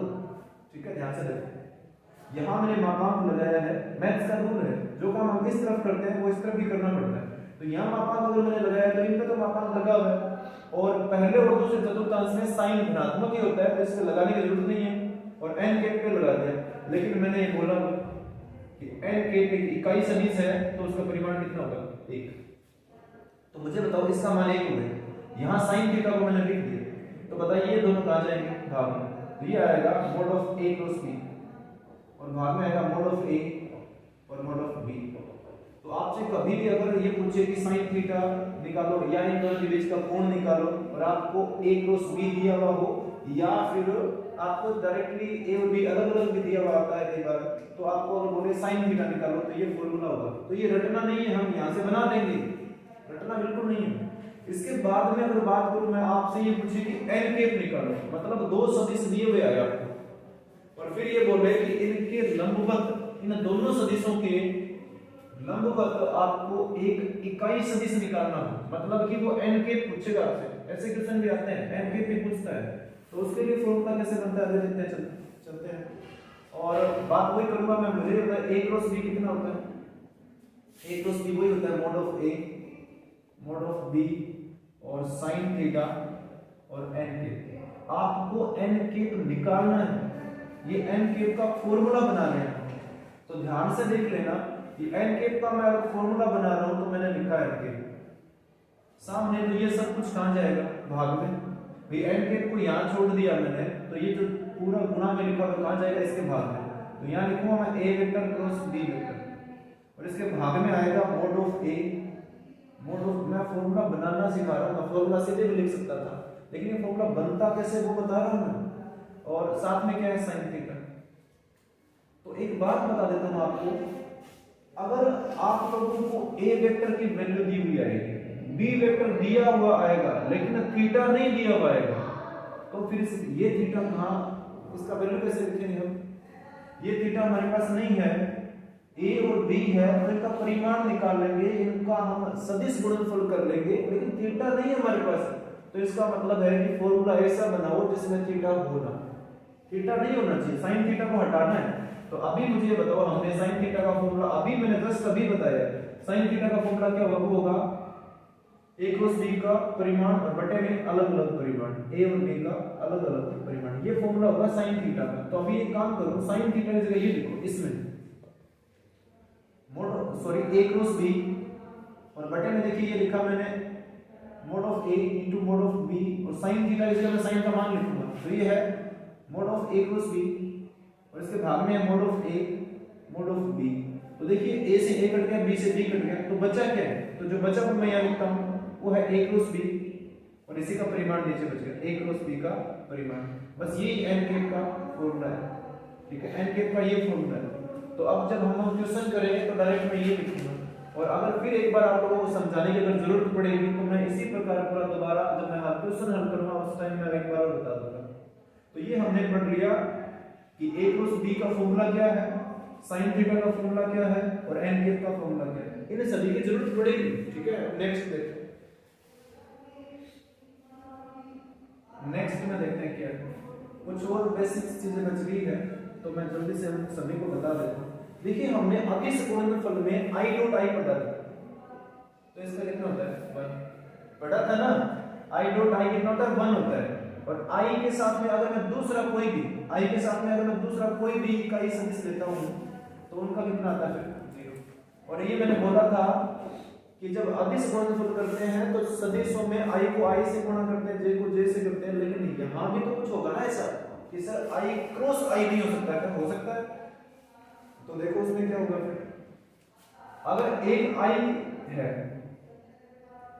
ठीक है, ध्यान से देखो, यहाँ मैंने मापांक लगाया है, मैथ्स का रूल है, जो काम हम इस तरफ करते हैं वो इस तरफ भी करना पड़ता है। तो यहाँ मापांक अगर मैंने लगाया तो इनका तो मापांक लगा हुआ है, और पहले और दूसरे चतुर्थांश में साइन धनात्मक ही होता है, तो इससे लगाने की जरूरत नहीं है, और एन कैप पे लगा दिया। लेकिन मैंने ये बोला कि एन कैप एक इकाई सदिश है, तो उसका परिमाण कितना होगा 1। तो मुझे बताओ इसका मान 1 हो गया, यहाँ साइन थीटा को मैंने लिख दिया, तो बताइए ये दोनों कहाँ जाएंगे भाग में, तो ये आएगा mod of A cross B, और भाग में आएगा मोड ऑफ ए और मोड ऑफ बी। तो आपसे कभी भी अगर ये पूछे कि साइन थीटा निकालो या इन दोनों के बीच का कोण निकालो, और आपको a क्रॉस b दिया हुआ हो, या फिर आपको डायरेक्टली a और b अलग अलग भी दिया हुआ आता है कई बार, तो आपको अगर बोले साइन थीटा निकालो तो ये फॉर्मूला होगा। तो ये रटना नहीं है, हम यहाँ से बना देंगे, रटना बिल्कुल नहीं है। इसके बाद में अगर बात करूं मैं आपसे, ये पूछे कि n कैप निकालो, मतलब दो सदिश दिए हुए आए आपको, और फिर ये बोले कि इनके लंबवत, इन दोनों सदिशों के लंबवत आपको एक इकाई सदिश निकालना हो, मतलब कि वो n कैप पूछेगा आपसे, ऐसे क्वेश्चन भी आते हैं, n कैप भी पूछता है, तो उसके लिए फॉर्मूला कैसे बनता है देखते चलते हैं। और बात वही करूंगा मैं, मुझे पता है a क्रॉस b कितना होता है, a क्रॉस b वही होता है mod of a mode of b और sin थीटा और n कैप। आपको n कैप निकालना है, ये n कैप का फॉर्मूला बना लेना, तो ध्यान से देख लेना कि n कैप का मैं अगर फॉर्मूला बना रहा हूं तो मैंने लिखा है n कैप सामने, तो ये सब कुछ कहां जाएगा भाग में, भाई n कैप को यहां छोड़ दिया मैंने, तो ये जो पूरा गुणा में लिखा हुआ कहां जाएगा इसके भाग में, तो यहां लिखूंगा मैं a vector cross b vector, और इसके भाग में आएगा mod of a mode of, मैं फॉर्मूला बनाना सिखा रहा हूं, फॉर्मूला सीधे भी लिख सकता था, लेकिन ये फॉर्मूला बनता कैसे वो बता रहा हूं मैं, और साथ में क्या है sin थीटा। तो एक बात बता देता हूं आपको, अगर आप लोगों को a वेक्टर की वैल्यू दी हुई आएगी, b वेक्टर दिया हुआ आएगा, लेकिन थीटा नहीं दिया हुआ आएगा, तो फिर ये थीटा कहां, इसका वैल्यू कैसे लिखेंगे हम, ये थीटा हमारे पास नहीं है, a और b है, तो इनका परिमाण निकाल लेंगे, इनका हम सदिश गुणनफल कर लेंगे, लेकिन थीटा नहीं है हमारे पास, तो इसका मतलब है कि फॉर्मूला ऐसा बनाओ जिसमें थीटा होना, थीटा नहीं होना चाहिए, साइन थीटा को हटाना है। तो अभी मुझे बताओ, हमने साइन थीटा का फॉर्मूला अभी मैंने जस्ट अभी बताया, साइन थीटा का फॉर्मूला क्या होगा, वो होगा a क्रॉस b का परिमाण और बटे में अलग अलग परिमाण, a और b का अलग अलग परिमाण, ये फॉर्मूला होगा साइन थीटा का। तो अभी एक काम करो, साइन थीटा की जगह ये लिखो, इसमें mode sorry a cross b, और बटे में देखिए ये लिखा मैंने mode of a into mod of b, और sin थीटा की जगह मैं sin का मान लिखूंगा, तो ये है mod of a cross b, और इसके भाग में है mod of a mode of b। तो देखिए a से a कट गया, b से b कट गया, तो बचा क्या है, तो जो बचा वो मैं यहाँ लिखता हूँ, वो है a क्रॉस b, और इसी का परिमाण नीचे बच गया a क्रॉस b का परिमाण, बस यही n कैप का फॉर्मूला है, ठीक है, n कैप का ये फॉर्मूला है। तो अब जब हम क्वेश्चन करेंगे तो डायरेक्ट मैं ये लिखूंगा और अगर फिर एक बार आप लोगों को समझाने की अगर जरूरत पड़ेगी तो मैं इसी प्रकार पूरा दोबारा जब मैं क्वेश्चन हल करूंगा उस टाइम मैं एक बार और बता दूंगा। तो ये हमने पढ़ लिया कि a क्रॉस b का फॉर्मूला क्या है, sin थीटा का फॉर्मूला क्या है और n कैप का फॉर्मूला क्या है, इन्हें सभी की जरूरत पड़ेगी। ठीक है, नेक्स्ट देखते हैं, नेक्स्ट में देखते हैं क्या है, कुछ और बेसिक चीजें बच गई है तो मैं जल्दी से हम सभी को बता देता हूं। देखिए हमने अदिश गुणनफल में i डॉट i पढ़ा था, तो इसका कितना होता है 1 पढ़ा था ना, i डॉट i कितना होता है 1 होता है। और i के साथ में अगर मैं दूसरा कोई भी i के साथ में अगर मैं दूसरा कोई भी इकाई सदिश लेता हूं तो उनका कितना आता है फिर 0। और ये मैंने बोला था कि जब अदिश गुणनफल करते हैं तो सदिशों में i को i से गुणा करते हैं, j को j से करते हैं, लेकिन यहां भी तो कुछ होगा ना ऐसा कि सर i क्रॉस i नहीं हो सकता, क्या हो सकता है? तो देखो उसमें क्या होगा फिर, अगर एक i है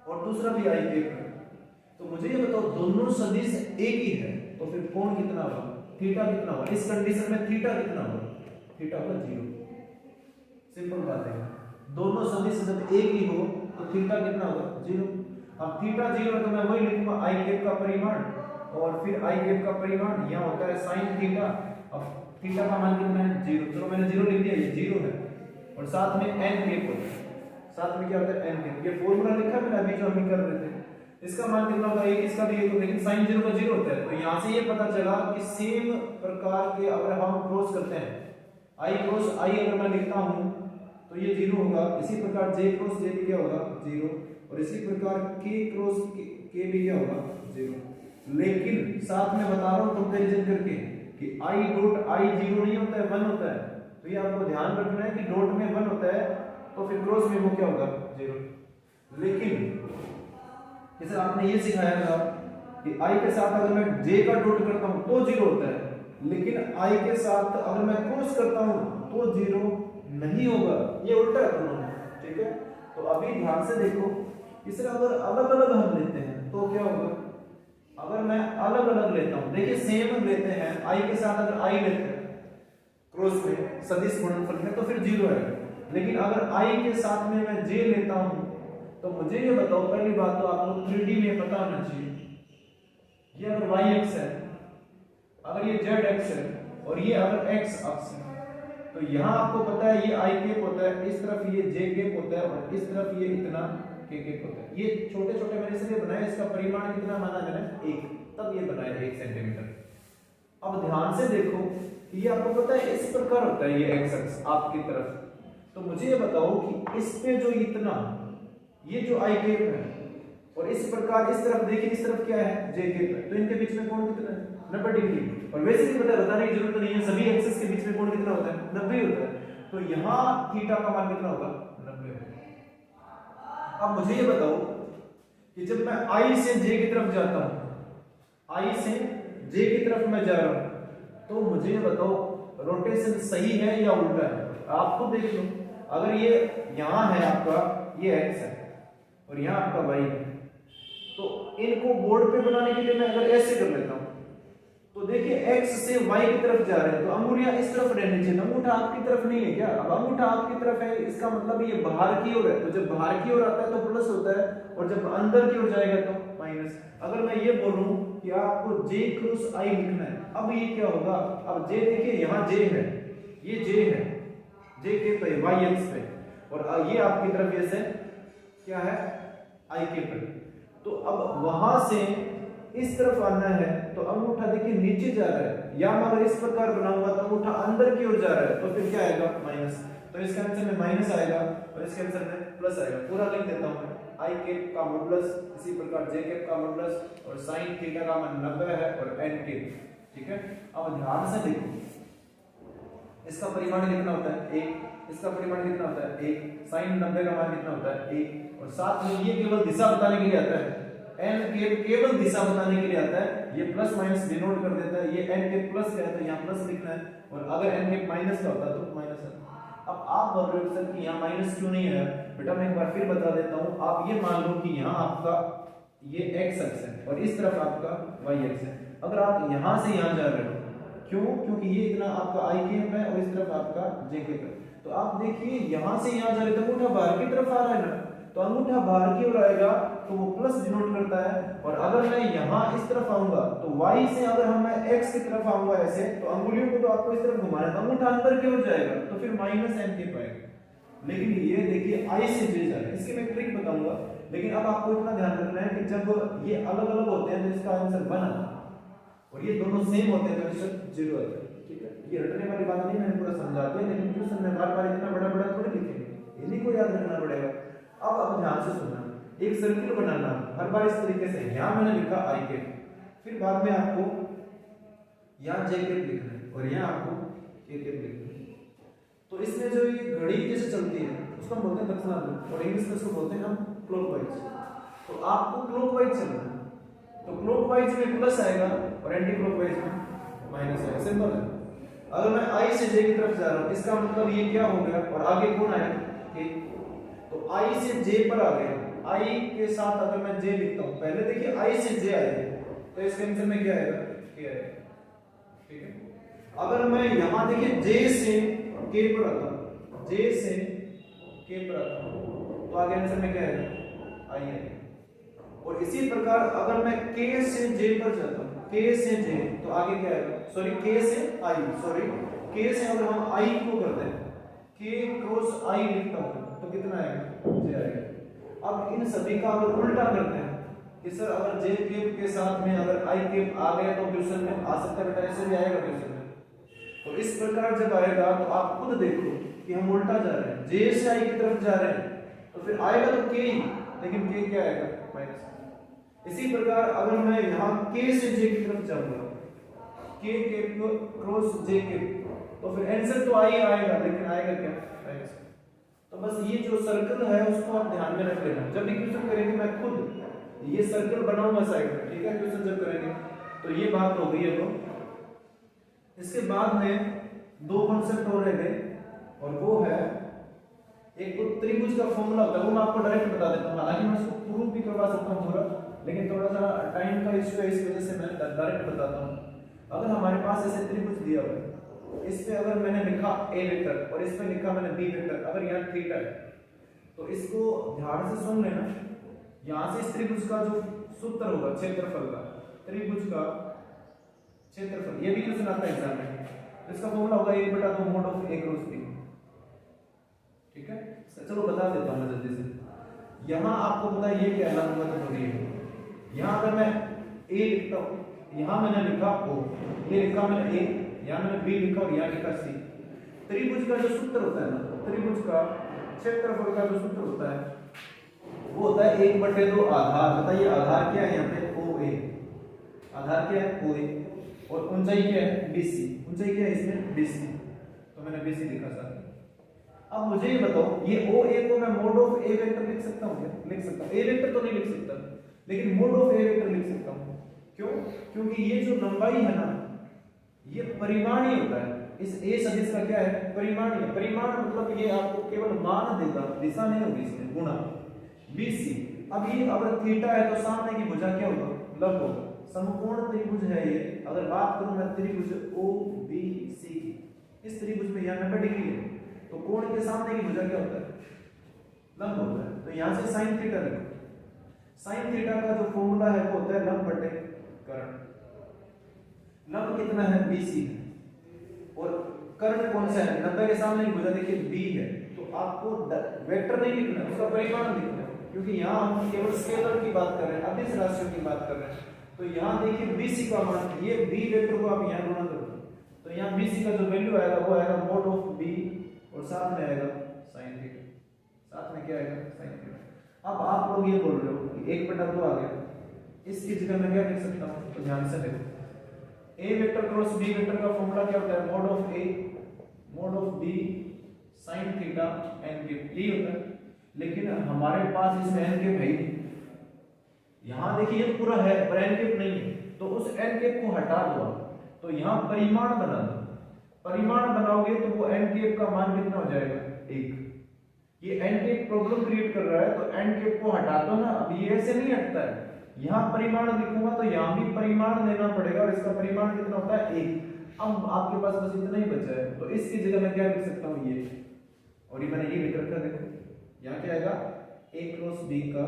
और दूसरा भी i कैप है तो मुझे ये बताओ दोनों सदिश एक ही है तो फिर कोण कितना होगा, थीटा कितना होगा? इस कंडीशन में थीटा कितना होगा, थीटा होगा 0। सिंपल बात है, दोनों सदिश जब एक ही हो तो थीटा कितना होगा 0। अब थीटा 0 है तो मैं वही लिखूंगा i कैप का परिमाण और फिर i कैप का परिमाण यहां होता है sin थीटा। अब थीटा का मान कितना है 0, चलो मैंने 0 लिख दिया, ये 0 है और साथ में n कैप होता है, साथ में क्या होता है n कैप। ये फॉर्मूला लिखा है मैंने अभी जो हम कर रहे थे, इसका मान कितना होगा 1, इसका भी 1 होगा, लेकिन sin 0 का 0 होता है। तो यहां से ये पता चला कि सेम प्रकार के अगर हम क्रॉस करते हैं i क्रॉस i अगर मैं लिखता हूं तो ये 0 होगा, इसी प्रकार j क्रॉस j भी क्या होगा 0 और इसी प्रकार k क्रॉस k भी क्या होगा 0। लेकिन साथ में बता रहा हूं कंपैरिजन करके कि i डॉट i 0 नहीं होता है 1 होता है, तो ये आपको ध्यान रखना है कि डॉट में 1 होता है तो फिर क्रॉस में वो क्या होगा 0। लेकिन जैसे आपने ये सिखाया था कि i के साथ अगर मैं j का डॉट करता हूं तो 0 होता है, लेकिन i के साथ अगर मैं क्रॉस करता हूं तो 0 नहीं होगा, ये उल्टा है दोनों में। ठीक है, तो अभी ध्यान से देखो, इसे अगर अलग अलग हम लेते हैं तो क्या होगा, अगर मैं अलग अलग लेता हूं, देखिए सेम लेते हैं i के साथ अगर i लेते हैं क्रॉस में सदिश गुणनफल में तो फिर 0 है, लेकिन अगर i के साथ में मैं j लेता हूं तो मुझे ये बताओ, पहली बात तो आप लोग 3D में पता होना चाहिए, ये अगर y अक्ष है, अगर ये z अक्ष है और ये अगर x अक्ष है तो यहाँ आपको पता है ये i कैप होता है, इस तरफ ये j कैप होता है और इस तरफ ये इतना k कैप होता है। ये छोटे छोटे मैंने इसलिए बनाए, इसका परिमाण कितना माना मैंने 1, तब ये बनाया 1 सेंटीमीटर। अब ध्यान से देखो ये आपको पता है इस प्रकार होता है ये x अक्ष आपकी तरफ, तो मुझे ये बताओ कि इस पे जो इतना ये जो i कैप है और इस प्रकार इस तरफ देखिए, इस तरफ क्या है j कैप है, तो इनके बीच में कोण कितना है 90 डिग्री। और वैसे भी पता है, बताने की जरूरत नहीं है, सभी एक्सिस के बीच में कोण कितना होता है 90 होता है, तो यहाँ थीटा का मान कितना होगा 90 होगा। अब मुझे ये बताओ कि जब मैं i से j की तरफ जाता हूं, i से j की तरफ मैं जा रहा हूं तो मुझे ये बताओ रोटेशन सही है या उल्टा है? आप खुद देख लो, अगर ये यहां है आपका ये x है और यहाँ आपका y है, तो इनको बोर्ड पे बनाने के लिए मैं अगर ऐसे कर लेता हूँ तो देखिए x से y की तरफ जा रहे हैं तो अंगुलियां इस तरफ रहनी चाहिए, अंगूठा आपकी तरफ नहीं है क्या? अब अंगूठा आपकी तरफ है इसका मतलब ये बाहर की ओर है, तो जब बाहर की ओर आता है तो प्लस होता है और जब अंदर की ओर जाएगा तो माइनस। अगर मैं ये बोलूं कि आपको j क्रॉस i लिखना है, अब ये क्या होगा, अब j देखिए यहाँ j है, ये j है, j के y अक्ष पे और ये आपकी तरफ ये से क्या है i के पर, तो अब वहां से इस तरफ आना है तो अंगूठा देखिए नीचे जा रहा है, या मैं अगर इस प्रकार बनाऊंगा तो अंगूठा अंदर की ओर जा रहा है तो फिर क्या आएगा माइनस, तो इसके आंसर में माइनस आएगा और इसके आंसर में प्लस आएगा। पूरा लिख देता हूं मैं, i कैप का मॉडुलस, इसी प्रकार j कैप का मॉडुलस और sin थीटा का मान 90 है और n कैप। ठीक है, अब ध्यान से देखो, इसका परिमाण कितना होता है 1, इसका परिमाण कितना होता है 1, sin 90 का मान कितना होता है 1 और साथ में ये केवल दिशा बताने के लिए आता है, n कैप केवल दिशा बताने के लिए आता है, ये प्लस माइनस डिनोट कर देता है, ये n कैप प्लस का है तो यहाँ प्लस लिखना है और अगर n कैप माइनस का होता तो माइनस है। अब आप बोल रहे हो सर कि यहाँ माइनस क्यों नहीं है, बेटा मैं एक बार फिर बता देता हूँ, आप ये मान लो कि यहाँ आपका ये x अक्ष है और इस तरफ आपका y अक्ष है, अगर आप यहाँ से यहाँ जा रहे हो, क्यों? क्योंकि ये इतना आपका i कैप है और इस तरफ आपका j कैप है, तो आप देखिए यहाँ से यहाँ जा रहे तो अंगूठा बाहर की तरफ आ रहा है ना, तो अंगूठा बाहर की ओर आएगा तो वो प्लस डिनोट करता है। और अगर मैं यहाँ इस तरफ आऊंगा तो y से अगर हम मैं x की तरफ आऊंगा ऐसे, तो अंगुलियों को तो आपको इस तरफ घुमाना है, तो अंगूठा अंदर की ओर जाएगा तो फिर माइनस एन के पाएगा। लेकिन ये देखिए I से J जा रहा है, इसकी मैं ट्रिक बताऊंगा, लेकिन अब आपको इतना ध्यान रखना है कि जब ये अलग अलग होते हैं तो इसका आंसर 1 आता है और ये दोनों सेम होते हैं तो आंसर 0 आता है। ठीक है, ये रटने वाली बात नहीं, मैंने पूरा समझा दिया, लेकिन ट्यूशन में बार बार इतना बड़ा बड़ा थोड़ी लिखेंगे, इन्हीं को याद रखना पड़ेगा। अब ध्यान से सुनना, एक सर्किल बनाना हर बार इस तरीके से, यहाँ मैंने लिखा I के, फिर बाद में आपको यहाँ J के लिखना है और यहाँ आपको K के लिखना है। तो इसमें जो ये घड़ी कैसे चलती है उसको हम बोलते हैं दक्षिणावर्त और इंग्लिश में उसको बोलते हैं हम क्लॉकवाइज। तो आपको क्लॉकवाइज चलना है, तो क्लॉकवाइज में प्लस आएगा और एंटी क्लॉकवाइज में माइनस आएगा, सिंपल है। अगर मैं I से J की तरफ जा रहा हूँ इसका मतलब ये क्या हो गया, और आगे कौन आया K, तो I से J पर आ गया, I के साथ अगर मैं J लिखता हूँ, पहले देखिए I से J आएगा तो इसके आंसर में क्या आएगा K आएगा। ठीक है, अगर मैं यहाँ देखिए J से K पर आता हूँ, J से K पर आता हूँ तो आगे आंसर में क्या आएगा I आएगा। और इसी प्रकार अगर मैं K से J पर जाता हूँ, K से J तो आगे क्या आएगा, सॉरी K से I, सॉरी K से अगर हम I को करते हैं, K क्रॉस I लिखता हूँ तो कितना आएगा J आएगा। अब इन सभी का अगर उल्टा करते हैं कि सर अगर J केप के साथ में अगर I केप आ गया तो क्वेश्चन में आ सकता है बेटा, ऐसे भी आएगा क्वेश्चन में। तो इस प्रकार जब आएगा तो आप खुद देखो कि हम उल्टा जा रहे हैं, J से I की तरफ जा रहे हैं तो फिर आएगा तो K ही, लेकिन K क्या आएगा माइनस। इसी प्रकार अगर मैं यहाँ K से J की तरफ जाऊंगा, K cap cross J cap, तो फिर आंसर तो I आएगा, लेकिन आएगा क्या माइनस। तो बस ये जो सर्कल है उसको आप ध्यान में रख लेना, जब भी क्वेश्चन करेंगे मैं खुद ये सर्कल बनाऊंगा साइड में। ठीक है, क्वेश्चन जब करेंगे तो ये बात हो गई है। तो इसके बाद में दो कॉन्सेप्ट और रह गए, और वो है एक तो त्रिभुज का फॉर्मूला होता है, वो मैं आपको डायरेक्ट बता देता हूँ, हालांकि मैं इसको प्रूव भी करवा सकता हूँ पूरा, लेकिन थोड़ा सा टाइम का इश्यू है इस वजह से मैं डायरेक्ट बताता हूँ। अगर हमारे पास ऐसे त्रिभुज दिया हुआ है, इस पे अगर मैंने लिखा A वेक्टर और इस पे लिखा मैंने B वेक्टर, अगर यहाँ थीटा है तो इसको ध्यान से सुन लेना। यहाँ से इस त्रिभुज का जो सूत्र होगा क्षेत्रफल का, त्रिभुज का क्षेत्रफल, ये भी क्वेश्चन आता है एग्जाम में, तो इसका फॉर्मूला होगा 1/2 mod of A cross B। ठीक है, चलो बता देता हूँ मैं जल्दी से। यहाँ आपको पता है ये क्या है, लंबवत दूरी है। यहाँ अगर मैं A लिखता हूँ, यहाँ मैंने लिखा O, ये लिखा मैंने A, यहाँ मैंने B लिखा और यहाँ लिखा C। त्रिभुज का जो सूत्र होता है ना, त्रिभुज का क्षेत्रफल का जो सूत्र होता है वो होता है 1/2 आधार। बताइए आधार क्या है यहाँ पे, OA, आधार क्या है OA, और ऊंचाई क्या है BC, ऊंचाई क्या है इसमें BC, तो मैंने BC लिखा साथ। अब मुझे ये बताओ, ये OA को मैं मोड ऑफ A वेक्टर लिख सकता हूँ क्या? लिख सकता हूँ। A वेक्टर तो नहीं लिख सकता, लेकिन मोड ऑफ A वेक्टर लिख सकता हूँ। क्यों? क्योंकि ये जो लंबाई है ना, ये परिमाणीय होता है। इस A सदिश का क्या है, परिमाणीय। परिमाण मतलब ये आपको केवल मान देगा, दिशा नहीं होगी इसमें, गुणा BC। अब ये अगर थीटा है तो सामने की भुजा क्या होगा, लंब होगा। समकोण त्रिभुज है ये। अगर बात करूं मैं त्रिभुज OBC की, इस त्रिभुज में यहाँ 90 डिग्री है, तो कोण के सामने की भुजा क्या होता है, लंब होता है। तो यहाँ से sin थीटा लिखो। sin थीटा का जो फॉर्मूला है वो होता है लंब बटे कर्ण। लंब कितना है BC है, और कर्ण कौन सा है, 90 के सामने की भुजा देखिए B है। तो आपको वेक्टर नहीं लिखना, उसका परिमाण लिखना है, क्योंकि यहाँ हम केवल स्केलर की बात कर रहे हैं, अदिश राशियों की बात कर रहे हैं। तो यहाँ देखिए BC का मान, ये B वेक्टर को आप यहाँ गुणा करो, तो यहाँ BC का जो वैल्यू आएगा वो आएगा मोड ऑफ B, और साथ में आएगा sin थीटा, साथ में क्या आएगा sin थीटा। अब आप लोग ये बोल रहे हो कि 1/2 आ गया, इसकी जगह मैं क्या लिख सकता हूँ, तो ध्यान से देखो, A vector cross B vector का फॉर्मूला क्या होता है, mod of A mode of B sin theta n cube, यही होता है। लेकिन हमारे पास इसमें n क्यूब है ही, यहाँ देखिए ये पूरा है पर n क्यूब नहीं है, तो उस n क्यूब को हटा दो, तो यहाँ परिमाण बना दो। परिमाण बनाओगे तो वो n क्यूब का मान कितना हो जाएगा, 1। ये n क्यूब प्रॉब्लम क्रिएट कर रहा है, तो n क्यूब को हटा दो ना। अब ये ऐसे नहीं हटता है, यहाँ परिमाण लिखूंगा तो यहाँ भी परिमाण लेना पड़ेगा, और इसका परिमाण कितना होता है 1। अब आपके पास बस इतना ही बचा है, तो इसकी जगह मैं क्या लिख सकता हूँ, ये और ये मैंने ये लिख रखा है, देखो यहाँ क्या आएगा, a क्रॉस b का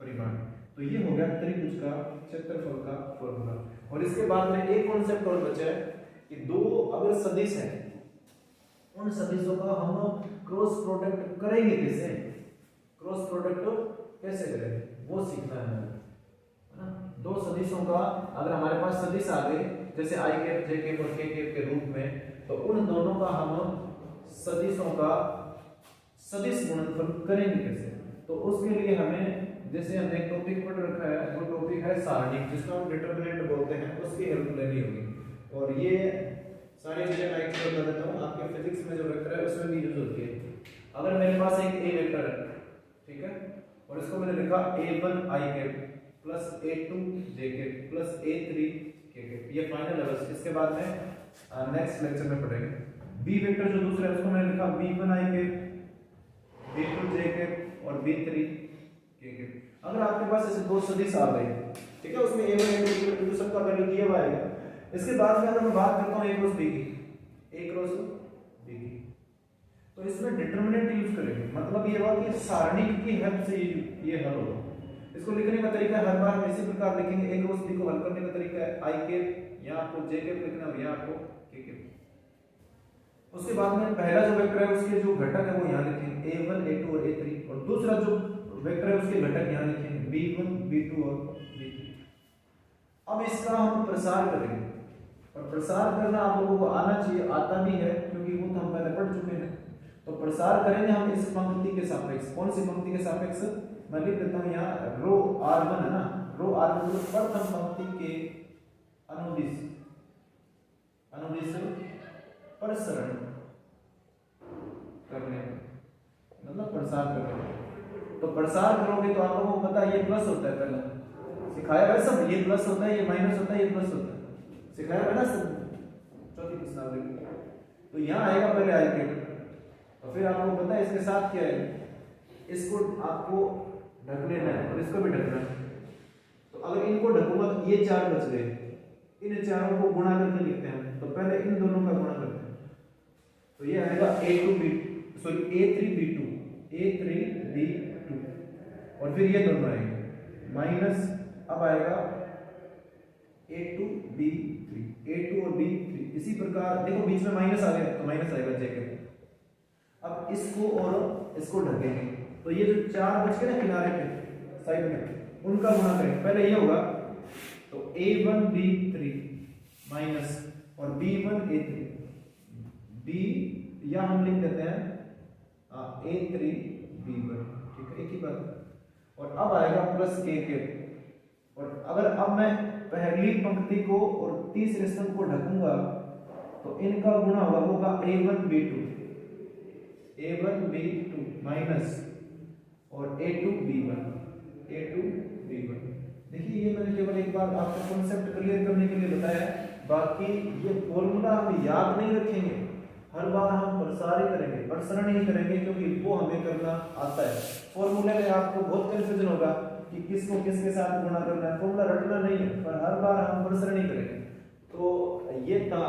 परिमाण। तो ये हो गया त्रिभुज का क्षेत्रफल का फॉर्मूला। और इसके बाद में एक कॉन्सेप्ट और बचा है कि दो अगर सदिश हैं, उन सदिशों का हम क्रॉस प्रोडक्ट करेंगे कैसे, क्रॉस प्रोडक्ट कैसे करेंगे वो सीखना है ना। दो सदिशों का अगर हमारे पास सदिश आ गए जैसे i कैप, j कैप और k कैप के रूप में, तो उन दोनों का हम सदिशों का सदिश गुणनफल करेंगे कैसे। तो उसके लिए हमें, जैसे हमने एक टॉपिक पढ़ रखा है, वो टॉपिक है सारणिक, जिसको हम डिटरमिनेंट बोलते हैं, उसकी हेल्प लेनी होगी। और ये सारी चीजें मैं एक्सप्लेन कर देता हूँ, आपके फिजिक्स में जो वेक्टर है उसमें भी यूज होती है। अगर मेरे पास एक ए वेक्टर है, ठीक है, और इसको मैंने लिखा a1 i cap plus a2 j cap plus a3 k cap, ये फाइनल है बस। इसके बाद में नेक्स्ट लेक्चर में पढ़ेंगे। b वेक्टर जो दूसरा है उसको मैंने लिखा b1 i cap, b2 j cap और b3 k कैप। अगर आपके पास ऐसे दो सदिश आ गए, ठीक है, उसमें a1 a2 a3 सबका वैल्यू दिया हुआ है। इसके बाद में अगर मैं बात करता हूं a क्रॉस b की, a क्रॉस b की, तो इसमें डिटरमिनेंट यूज करेंगे। मतलब ये हुआ कि सारणिक की हेल्प से ये हल होगा। इसको लिखने का तरीका हर बार हम इसी प्रकार लिखेंगे। a क्रॉस b को हल करने का तरीका है i कैप, यहाँ आपको j कैप लिखना है और यहाँ आपको k कैप। उसके बाद में पहला जो वेक्टर है उसके जो घटक है वो यहाँ लिखेंगे a1 a2 और a3, और दूसरा जो वेक्टर है उसके घटक यहाँ लिखेंगे b1 b2 और b3। अब इसका हम प्रसार करेंगे, और प्रसार करना आप लोगों को आना चाहिए, आता भी है क्योंकि वो तो हम पहले पढ़ चुके हैं। तो प्रसार करेंगे हम इस पंक्ति के सापेक्ष। कौन सी पंक्ति के सापेक्ष, मैं लिख देता हूं यहाँ रो r1 है ना, रो r1 मतलब प्रथम पंक्ति के अनुदिश प्रसरण करने, मतलब प्रसार करने। तो प्रसार करोगे तो आप लोगों को पता है ये प्लस होता है, पहला सिखाया है सब, ये प्लस होता है, ये माइनस होता है, ये प्लस होता है, सिखाया है ना सब चौथी प्रश्नावली। तो यहाँ आएगा पहले आई कैप, और फिर आपको पता है इसके साथ क्या है, इसको आपको ढक लेना है और इसको भी ढकना है। तो अगर इनको ढकूंगा तो ये चार बच गए, इन चारों को गुणा करके लिखते हैं। तो पहले इन दोनों का गुणा करते हैं, तो ये आएगा a3b2 और फिर ये दोनों आएंगे माइनस, अब आएगा a2 और b3। इसी प्रकार देखो बीच में माइनस आ गया तो माइनस आएगा j के। अब इसको और इसको ढकेंगे, तो ये जो चार बच गए ना किनारे पे साइड में, उनका गुणा करेंगे। पहले ये होगा तो a1 b3 माइनस और b1 a3, b या हम लिख देते हैं a3 b1, ठीक है, एक ही बात। और अब आएगा प्लस k के, और अगर अब मैं पहली पंक्ति को और तीसरे स्तंभ को ढकूंगा तो इनका गुणा होगा a1 b2 माइनस और a2 b1। देखिए ये मैंने केवल एक बार आपको कॉन्सेप्ट क्लियर करने के लिए बताया, बाकी ये फॉर्मूला हम याद नहीं रखेंगे, हर बार हम प्रसार ही करेंगे, प्रसरण ही करेंगे, क्योंकि वो हमें करना आता है। फॉर्मूले में आपको बहुत कंफ्यूजन होगा कि किसको किसके साथ गुणा करना है, फॉर्मूला रटना नहीं है, पर हर बार हम प्रसरण ही करेंगे। तो ये था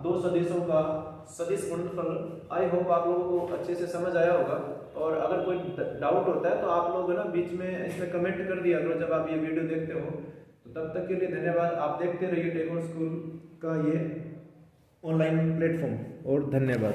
दो सदिशों का सदिश गुणनफल। आई होप आप लोगों को अच्छे से समझ आया होगा, और अगर कोई डाउट होता है तो आप लोग है ना बीच में इसमें कमेंट कर दिया करो जब आप ये वीडियो देखते हो। तो तब तक के लिए धन्यवाद, आप देखते रहिए टैगोर स्कूल का ये ऑनलाइन प्लेटफॉर्म, और धन्यवाद।